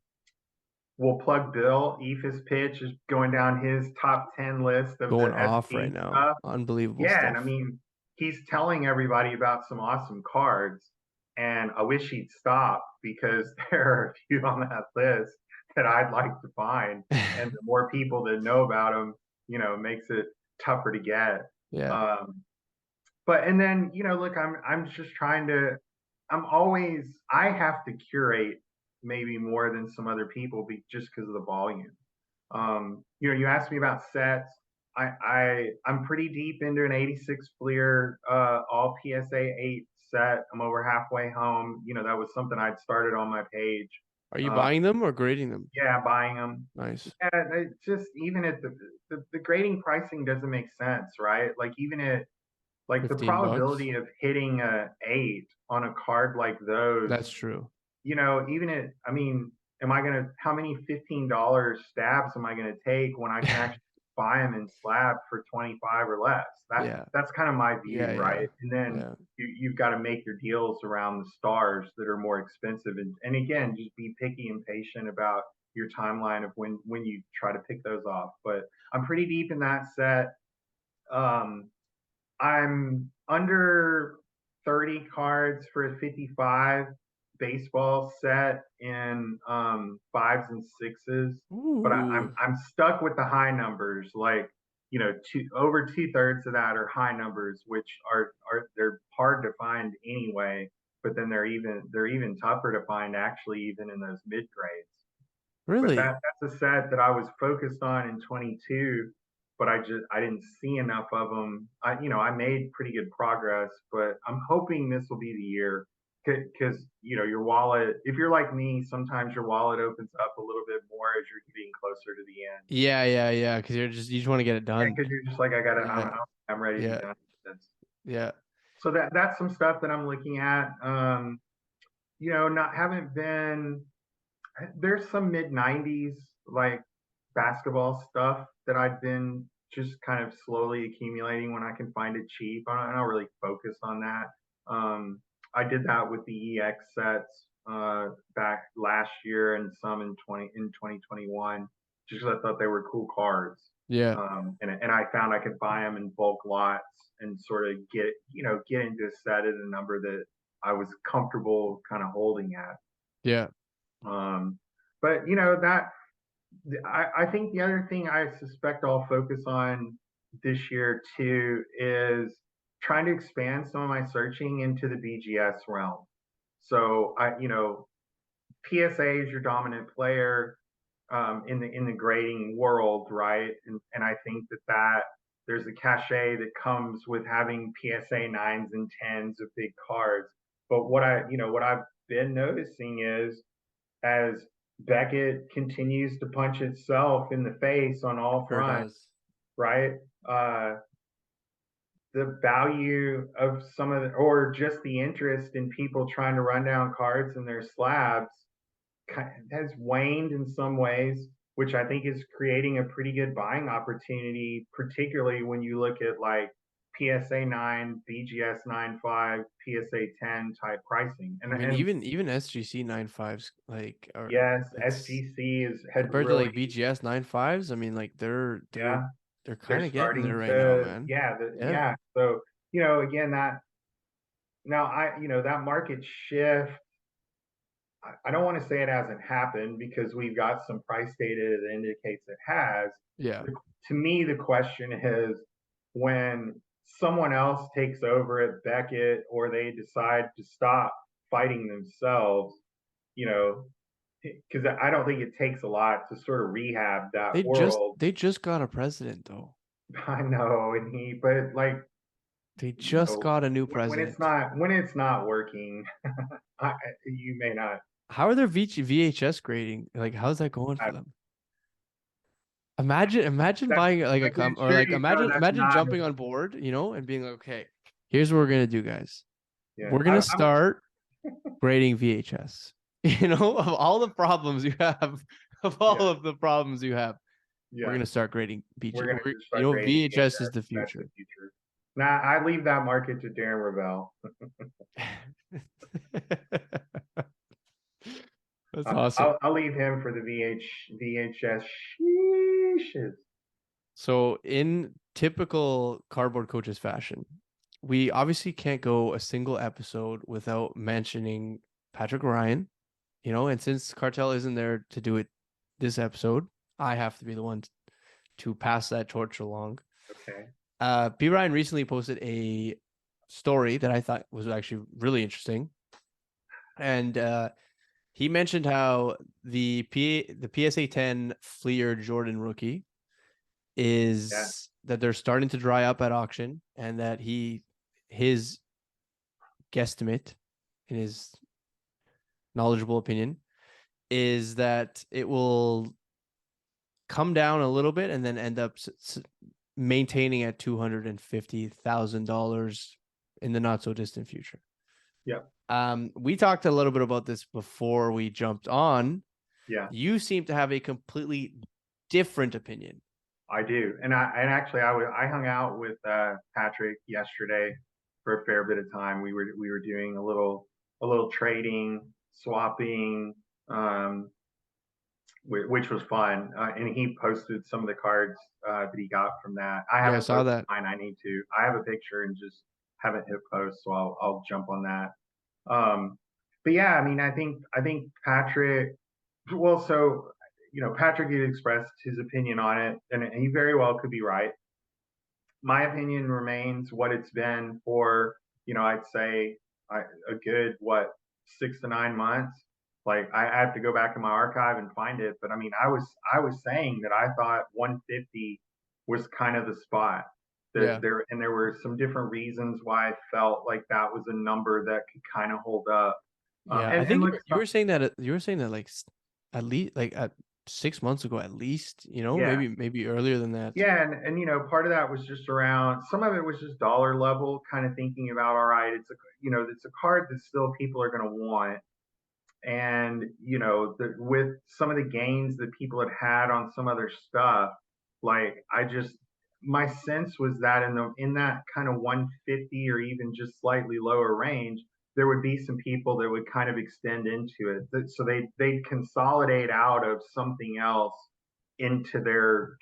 [SPEAKER 2] we'll plug Bill. Ephus Pitch is going down his top 10 list of the
[SPEAKER 1] Going off right
[SPEAKER 2] SP
[SPEAKER 1] now.
[SPEAKER 2] stuff.
[SPEAKER 1] Unbelievable
[SPEAKER 2] Yeah, and I
[SPEAKER 1] stuff.
[SPEAKER 2] mean, he's telling everybody about some awesome cards, and I wish he'd stop because there are a few on that list that I'd like to find, and the more people that know about them, makes it tougher to get.
[SPEAKER 1] Yeah.
[SPEAKER 2] Um, but and then look, I'm just trying to. I have to curate maybe more than some other people just because of the volume. You asked me about sets. I'm pretty deep into an 86 Fleer all PSA 8 set. I'm over halfway home. That was something I'd started on my page.
[SPEAKER 1] Are you
[SPEAKER 2] Uh,
[SPEAKER 1] buying them or grading them?
[SPEAKER 2] yeah, buying them.
[SPEAKER 1] Nice.
[SPEAKER 2] Yeah, it just even at the grading pricing doesn't make sense, right? Like even at like the
[SPEAKER 1] $15.
[SPEAKER 2] probability of hitting a 8 on a card like those,
[SPEAKER 1] That's true.
[SPEAKER 2] even at, I mean, how many $15 stabs am I gonna take when I can actually buy them in slab for 25 or less?
[SPEAKER 1] Yeah.
[SPEAKER 2] That's kind of my view,
[SPEAKER 1] Yeah.
[SPEAKER 2] right?
[SPEAKER 1] Yeah.
[SPEAKER 2] And then
[SPEAKER 1] Yeah.
[SPEAKER 2] you've got to make your deals around the stars that are more expensive, and again, just be picky and patient about your timeline of when you try to pick those off. But I'm pretty deep in that set. Um, I'm under 30 cards for a 55 baseball set in fives and sixes, but
[SPEAKER 1] Ooh.
[SPEAKER 2] I'm stuck with the high numbers. Like over 2/3 of that are high numbers, which they're hard to find anyway. But then they're even tougher to find actually even in those mid grades. But
[SPEAKER 1] Really?
[SPEAKER 2] that's a set that I was focused on in 22, but I didn't see enough of them. I made pretty good progress, but I'm hoping this will be the year because your wallet. If you're like me, sometimes your wallet opens up a little bit more as you're getting closer to the end.
[SPEAKER 1] Yeah, yeah, yeah. Because you just want to get it
[SPEAKER 2] Yeah,
[SPEAKER 1] done.
[SPEAKER 2] because you're just like,
[SPEAKER 1] Yeah,
[SPEAKER 2] I'm ready to be
[SPEAKER 1] yeah,
[SPEAKER 2] done with this.
[SPEAKER 1] yeah.
[SPEAKER 2] So that's some stuff that I'm looking at. Not haven't been there's some mid 90s like basketball stuff that I've been just kind of slowly accumulating when I can find it cheap. I don't really focus on that. I did that with the EX sets back last year and some in 2021 just because I thought they were cool cards.
[SPEAKER 1] Yeah,
[SPEAKER 2] And I found I could buy them in bulk lots and sort of get into a set at a number that I was comfortable kind of holding at.
[SPEAKER 1] yeah.
[SPEAKER 2] Um, but that I think the other thing I suspect I'll focus on this year too is trying to expand some of my searching into the BGS realm. So PSA is your dominant player in the grading world, right? And I think that there's a cachet that comes with having PSA nines and tens of big cards. But what I've been noticing is as Beckett continues to punch itself in the face on all
[SPEAKER 1] Sure
[SPEAKER 2] fronts,
[SPEAKER 1] does.
[SPEAKER 2] right? The value of some of or just the interest in people trying to run down cards in their slabs has waned in some ways, which I think is creating a pretty good buying opportunity, particularly when you look at like PSA 9, BGS 9.5, PSA 10 type pricing.
[SPEAKER 1] I mean,
[SPEAKER 2] And
[SPEAKER 1] even SGC 95s like are
[SPEAKER 2] yes,
[SPEAKER 1] it's
[SPEAKER 2] SGC is had
[SPEAKER 1] compared to
[SPEAKER 2] really,
[SPEAKER 1] like BGS 95s. I mean, like
[SPEAKER 2] yeah,
[SPEAKER 1] they're
[SPEAKER 2] they're
[SPEAKER 1] kind of getting there
[SPEAKER 2] starting
[SPEAKER 1] right now,
[SPEAKER 2] to,
[SPEAKER 1] man.
[SPEAKER 2] yeah,
[SPEAKER 1] Yeah,
[SPEAKER 2] yeah. So, again, that now that market shift, I don't want to say it hasn't happened because we've got some price data that indicates it has.
[SPEAKER 1] yeah.
[SPEAKER 2] To me, the question is when someone else takes over at Beckett or they decide to stop fighting themselves, you know, because I don't think it takes a lot to sort of rehab that world.
[SPEAKER 1] They just got a president though.
[SPEAKER 2] I know, but like,
[SPEAKER 1] They just got a new
[SPEAKER 2] when
[SPEAKER 1] president.
[SPEAKER 2] it's not working, you may not.
[SPEAKER 1] How are their VHS grading? Like, how's that going
[SPEAKER 2] I,
[SPEAKER 1] for them? Imagine
[SPEAKER 2] that's
[SPEAKER 1] buying like
[SPEAKER 2] I
[SPEAKER 1] a
[SPEAKER 2] can
[SPEAKER 1] or
[SPEAKER 2] assure
[SPEAKER 1] like
[SPEAKER 2] you, Joe, that's
[SPEAKER 1] imagine
[SPEAKER 2] not.
[SPEAKER 1] jumping on board, and being like, okay, here's what we're gonna do, guys.
[SPEAKER 2] Yeah,
[SPEAKER 1] We're gonna start grading VHS. Of all the problems you have, of
[SPEAKER 2] yeah,
[SPEAKER 1] all of the problems you have, we're
[SPEAKER 2] yeah.
[SPEAKER 1] gonna start grading
[SPEAKER 2] We're
[SPEAKER 1] BG.
[SPEAKER 2] gonna just start grading
[SPEAKER 1] VHS is
[SPEAKER 2] VHS.
[SPEAKER 1] the
[SPEAKER 2] That's the
[SPEAKER 1] future.
[SPEAKER 2] future. Nah, I leave that market to Darren Ravel.
[SPEAKER 1] That's awesome.
[SPEAKER 2] I'll leave him for the VHS. Sheeshes.
[SPEAKER 1] So, in typical cardboard coaches fashion, we obviously can't go a single episode without mentioning Patrick Ryan, and since Cartel isn't there to do it this episode, I have to be the one to pass that torch along.
[SPEAKER 2] Okay.
[SPEAKER 1] P. Ryan recently posted a story that I thought was actually really interesting. And he mentioned how the PSA 10 Fleer Jordan rookie
[SPEAKER 2] Yeah.
[SPEAKER 1] is that they're starting to dry up at auction, and that his guesstimate, in his knowledgeable opinion, is that it will come down a little bit and then end up maintaining at $250,000 in the not so distant future.
[SPEAKER 2] Yeah.
[SPEAKER 1] We talked a little bit about this before we jumped on.
[SPEAKER 2] Yeah.
[SPEAKER 1] You seem to have a completely different opinion.
[SPEAKER 2] I do, and actually I hung out with Patrick yesterday for a fair bit of time. We were doing a little trading, swapping, um, which was fun. And he posted some of the cards that he got from that. I
[SPEAKER 1] Yeah, I
[SPEAKER 2] haven't
[SPEAKER 1] saw
[SPEAKER 2] posted
[SPEAKER 1] that.
[SPEAKER 2] mine. I need to. I have a picture and just haven't hit post, so I'll jump on that. But yeah, I mean, I think Patrick. Well, so Patrick had expressed his opinion on it, and he very well could be right. My opinion remains what it's been for I'd say a good 6 to 9 months. Like I have to go back in my archive and find it, but I mean, I was saying that I thought 150 was kind of the spot.
[SPEAKER 1] Yeah.
[SPEAKER 2] There were some different reasons why I felt like that was a number that could kind of hold up.
[SPEAKER 1] Yeah. I
[SPEAKER 2] And
[SPEAKER 1] think
[SPEAKER 2] look,
[SPEAKER 1] you were saying that you were saying that like at least like at 6 months ago at least,
[SPEAKER 2] yeah,
[SPEAKER 1] maybe earlier than that.
[SPEAKER 2] yeah, and part of that was just around, some of it was just dollar level, kind of thinking about, all right, it's a card that still people are going to want. And with some of the gains that people had had on some other stuff, like I just, my sense was that in that kind of 150 or even just slightly lower range, there would be some people that would kind of extend into it. So they'd consolidate out of something else into their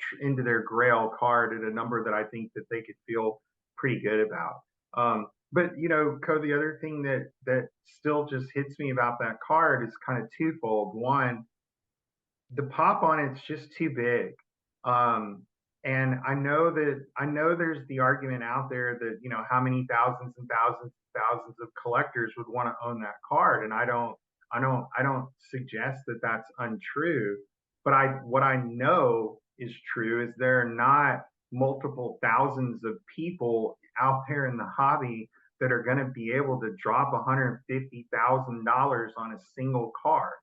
[SPEAKER 2] grail card at a number that I think that they could feel pretty good about. But Co, the other thing that still just hits me about that card is kind of twofold. One, the pop on it's just too big. And I know there's the argument out there that how many thousands and thousands and thousands of collectors would want to own that card, and I don't suggest that that's untrue. But what I know is true is there are not multiple thousands of people out there in the hobby that are going to be able to drop $150,000 on a single card.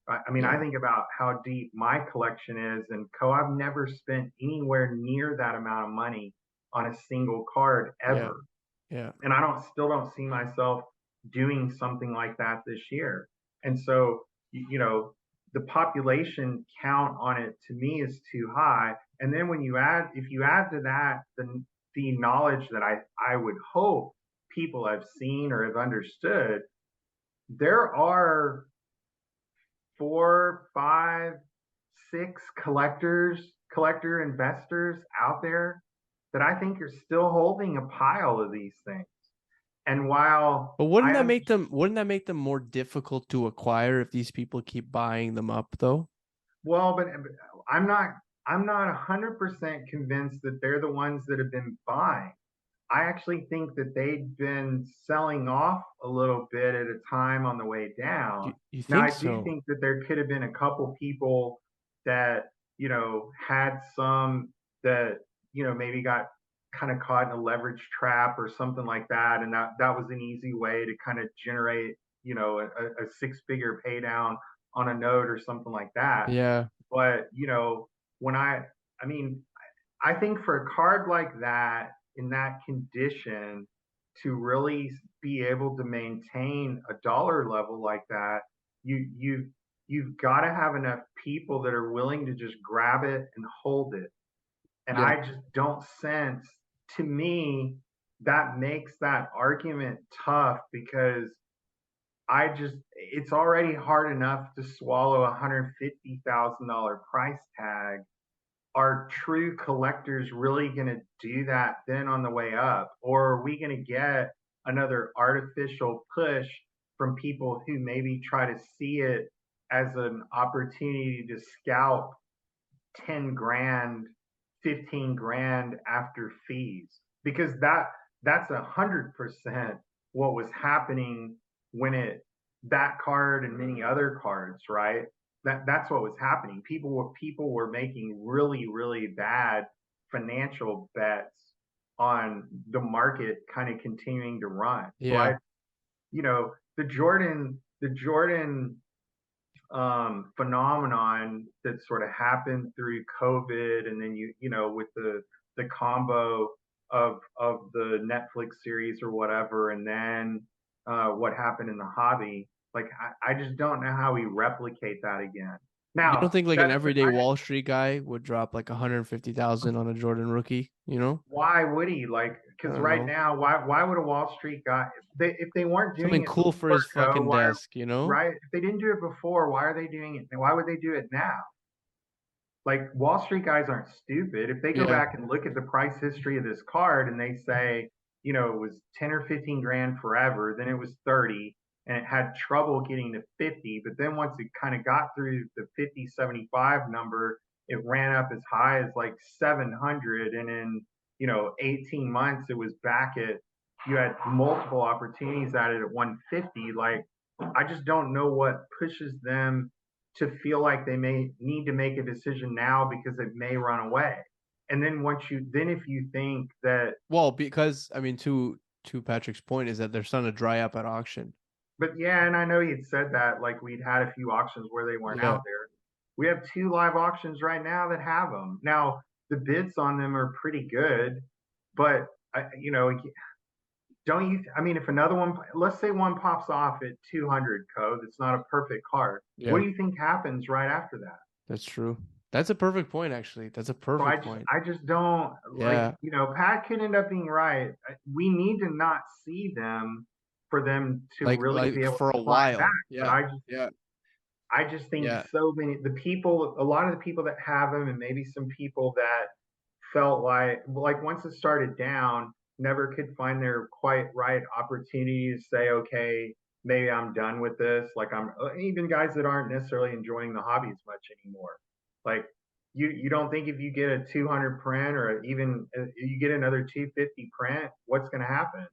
[SPEAKER 2] I mean, I
[SPEAKER 1] Yeah.
[SPEAKER 2] think about how deep my collection is, and I've never spent anywhere near that amount of money on a single card
[SPEAKER 1] Yeah.
[SPEAKER 2] ever.
[SPEAKER 1] Yeah.
[SPEAKER 2] And I still don't see myself doing something like that this year. And so, the population count on it to me is too high. And then if you add to that the knowledge that I would hope people have seen or have understood, there are 4, 5, 6 collector investors out there that I think are still holding a pile of these things. And while
[SPEAKER 1] But
[SPEAKER 2] I am
[SPEAKER 1] wouldn't that make them more difficult to acquire if these people keep buying them up though?
[SPEAKER 2] well, but I'm not 100% convinced that they're the ones that have been buying. I actually think that they've been selling off a little bit at a time on the way down.
[SPEAKER 1] You
[SPEAKER 2] Now,
[SPEAKER 1] think
[SPEAKER 2] I do
[SPEAKER 1] so?
[SPEAKER 2] think that there could have been a couple people that, had some that, maybe got kind of caught in a leverage trap or something like that. And that was an easy way to kind of generate, a six-figure pay down on a note or something like that.
[SPEAKER 1] Yeah.
[SPEAKER 2] But, when I mean, I think for a card like that in that condition, to really be able to maintain a dollar level like that, you've got to have enough people that are willing to just grab it and hold it. And
[SPEAKER 1] Yeah.
[SPEAKER 2] I just don't sense, to me, that makes that argument tough because it's already hard enough to swallow a $150,000 price tag. Are true collectors really going to do that then on the way up? Or are we going to get another artificial push from people who maybe try to see it as an opportunity to scalp 10 grand, 15 grand after fees? Because that's 100% what was happening when that card and many other cards, right? That's what was happening. People were making really, really bad financial bets on the market kind of continuing to run. So
[SPEAKER 1] Yeah.
[SPEAKER 2] the Jordan phenomenon that sort of happened through COVID, and then with the combo of the Netflix series or whatever, and then what happened in the hobby. Like I just don't know how we replicate that again.
[SPEAKER 1] You don't
[SPEAKER 2] Now
[SPEAKER 1] think like an
[SPEAKER 2] that's
[SPEAKER 1] everyday Wall Street guy would drop like 150,000 on a Jordan rookie, you know?
[SPEAKER 2] why would he, like,
[SPEAKER 1] I
[SPEAKER 2] because
[SPEAKER 1] don't
[SPEAKER 2] right
[SPEAKER 1] know.
[SPEAKER 2] now, why would a Wall Street guy, if they weren't doing
[SPEAKER 1] Something
[SPEAKER 2] it
[SPEAKER 1] cool for
[SPEAKER 2] before,
[SPEAKER 1] his fucking
[SPEAKER 2] why are,
[SPEAKER 1] desk, you know?
[SPEAKER 2] right, if they didn't do it before, why are they doing it? Why would they do it now? Like, Wall Street guys aren't stupid. If they go
[SPEAKER 1] Yeah.
[SPEAKER 2] back and look at the price history of this card and they say, it was 10 or 15 grand forever, then it was 30, and it had trouble getting to 50, but then once it kind of got through the 50, 75 number, it ran up as high as like 700, and in 18 months it was back at, you had multiple opportunities at it at 150. Like, I just don't know what pushes them to feel like they may need to make a decision now because it may run away. And then if you think that,
[SPEAKER 1] Well, because I mean, to Patrick's point is that they're starting to dry up at auction.
[SPEAKER 2] but yeah, and I know you'd said that, like we'd had a few auctions where they weren't
[SPEAKER 1] Yeah.
[SPEAKER 2] out there. We have 2 live auctions right now that have them. Now, the bids on them are pretty good, but don't you? I mean, if another one, let's say one pops off at 200 code, it's not a perfect card. What
[SPEAKER 1] Yeah,
[SPEAKER 2] do you think happens right after that?
[SPEAKER 1] that's true. That's a perfect point, actually. That's a
[SPEAKER 2] So
[SPEAKER 1] perfect point.
[SPEAKER 2] I just don't like,
[SPEAKER 1] Yeah,
[SPEAKER 2] Pat could end up being right. We need to not see them for them to really be
[SPEAKER 1] like
[SPEAKER 2] able
[SPEAKER 1] for
[SPEAKER 2] to
[SPEAKER 1] a
[SPEAKER 2] climb back.
[SPEAKER 1] while.
[SPEAKER 2] But
[SPEAKER 1] Yeah, yeah,
[SPEAKER 2] I just think
[SPEAKER 1] yeah,
[SPEAKER 2] a lot of the people that have them, and maybe some people that felt like once it started down, never could find their quite right opportunity to say, okay, maybe I'm done with this. Like I'm even guys that aren't necessarily enjoying the hobby as much anymore. Like you don't think if you get a 200 print or even you get another 250 print, what's going to happen?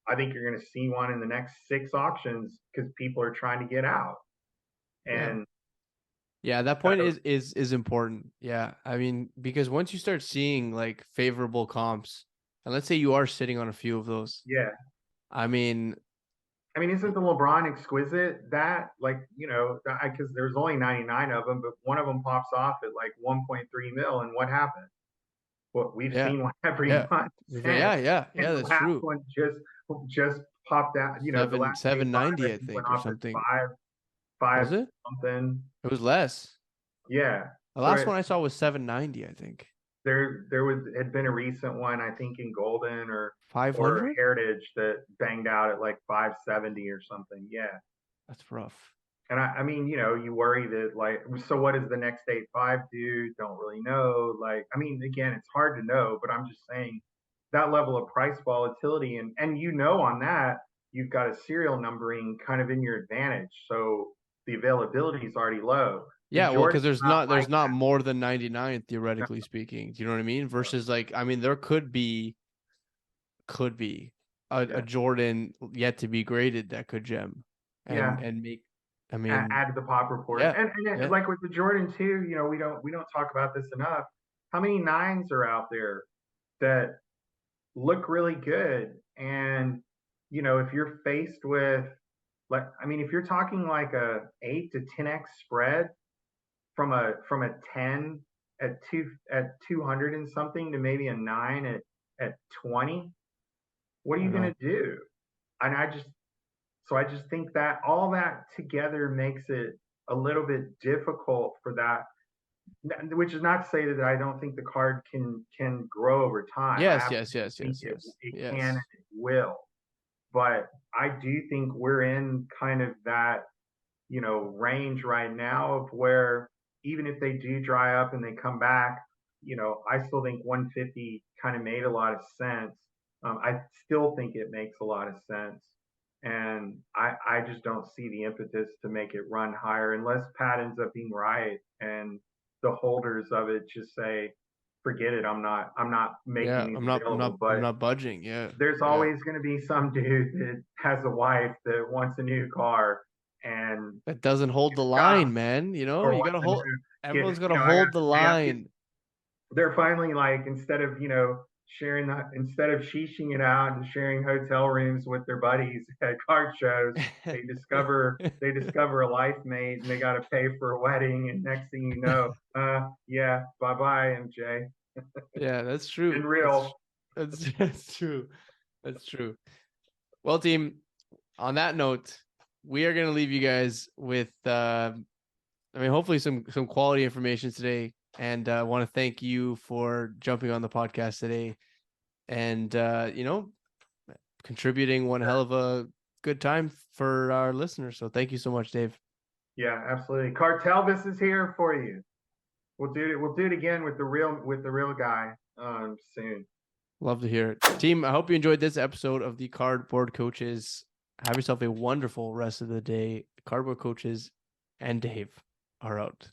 [SPEAKER 2] I think you're going to see one in the next 6 auctions because people are trying to get out.
[SPEAKER 1] yeah.
[SPEAKER 2] And
[SPEAKER 1] Yeah, that point is important. Yeah. I mean, because once you start seeing like favorable comps, and let's say you are sitting on a few of those,
[SPEAKER 2] yeah,
[SPEAKER 1] I mean,
[SPEAKER 2] I mean, isn't the LeBron exquisite that like, because there's only 99 of them, but one of them pops off at like 1.3 mil, and what happened? Well, we've
[SPEAKER 1] yeah,
[SPEAKER 2] seen one every
[SPEAKER 1] yeah.
[SPEAKER 2] month since,
[SPEAKER 1] Yeah,
[SPEAKER 2] and the
[SPEAKER 1] that's
[SPEAKER 2] last
[SPEAKER 1] true.
[SPEAKER 2] one just popped out. The last day five,
[SPEAKER 1] 790,
[SPEAKER 2] I
[SPEAKER 1] I
[SPEAKER 2] think went
[SPEAKER 1] think, or
[SPEAKER 2] off at
[SPEAKER 1] something.
[SPEAKER 2] five
[SPEAKER 1] Was it?
[SPEAKER 2] something.
[SPEAKER 1] It was less.
[SPEAKER 2] Yeah.
[SPEAKER 1] The
[SPEAKER 2] So
[SPEAKER 1] last one I saw was 790, I think.
[SPEAKER 2] had been a recent one, I think in Golden or
[SPEAKER 1] 500?
[SPEAKER 2] Heritage that banged out at like 570 or something. Yeah.
[SPEAKER 1] That's rough.
[SPEAKER 2] And I mean, you worry that like, so what does the next 8.5 do? Don't really know. Like, I mean, again, it's hard to know, but I'm just saying that level of price volatility and on that, you've got a serial numbering kind of in your advantage. So the availability is already low. The
[SPEAKER 1] Yeah, well, because
[SPEAKER 2] Jordan's not
[SPEAKER 1] there's
[SPEAKER 2] like
[SPEAKER 1] not more than 99 theoretically speaking. Do you know what I mean? Versus like, I mean, there could be a
[SPEAKER 2] yeah.
[SPEAKER 1] Jordan yet to be graded that could gem
[SPEAKER 2] Yeah.
[SPEAKER 1] and make. I mean,
[SPEAKER 2] Add to the pop report.
[SPEAKER 1] yeah,
[SPEAKER 2] And
[SPEAKER 1] yeah,
[SPEAKER 2] like with the Jordan too, we don't talk about this enough. How many nines are out there that look really good? And if you're faced with like, I mean, if you're talking like a 8 to 10x spread from a 10 at 200 and something to maybe a 9 at 20, what are
[SPEAKER 1] I
[SPEAKER 2] you
[SPEAKER 1] know.
[SPEAKER 2] going to do? And I just think that all that together makes it a little bit difficult for that. Which is not to say that I don't think the card can grow over time. I
[SPEAKER 1] Yes, yes,
[SPEAKER 2] absolutely
[SPEAKER 1] yes,
[SPEAKER 2] think
[SPEAKER 1] yes, yes,
[SPEAKER 2] it can and
[SPEAKER 1] yes.
[SPEAKER 2] it will. But I do think we're in kind of that range right now of where even if they do dry up and they come back, I still think 150 kind of made a lot of sense. I still think it makes a lot of sense. And I just don't see the impetus to make it run higher unless Pat ends up being right and the holders of it just say, forget it, I'm not
[SPEAKER 1] Yeah,
[SPEAKER 2] making these available.
[SPEAKER 1] I'm
[SPEAKER 2] But
[SPEAKER 1] not budging. Yeah,
[SPEAKER 2] there's
[SPEAKER 1] yeah.
[SPEAKER 2] always going to be some dude that has a wife that wants a new car and
[SPEAKER 1] That doesn't hold the
[SPEAKER 2] job
[SPEAKER 1] line, man. You know,
[SPEAKER 2] or
[SPEAKER 1] you
[SPEAKER 2] wants
[SPEAKER 1] gotta
[SPEAKER 2] a
[SPEAKER 1] hold.
[SPEAKER 2] new get
[SPEAKER 1] Everyone's gotta
[SPEAKER 2] I got
[SPEAKER 1] hold the
[SPEAKER 2] I got to
[SPEAKER 1] line.
[SPEAKER 2] they're finally like instead of sheeshing it out and sharing hotel rooms with their buddies at card shows, they discover a life mate and they got to pay for a wedding, and next thing you know, yeah, bye bye MJ.
[SPEAKER 1] Yeah, that's
[SPEAKER 2] In
[SPEAKER 1] true.
[SPEAKER 2] real.
[SPEAKER 1] That's true. That's true. Well, team, on that note, we are gonna leave you guys with I mean, hopefully some quality information today. And I want to thank you for jumping on the podcast today and contributing one hell of a good time for our listeners. So thank you so much, Dave.
[SPEAKER 2] Yeah, absolutely. Cartelvis is here for you. We'll do it again with the real guy soon.
[SPEAKER 1] Love to hear it. Team, I hope you enjoyed this episode of the Cardboard Coaches. Have yourself a wonderful rest of the day. Cardboard Coaches and Dave are out.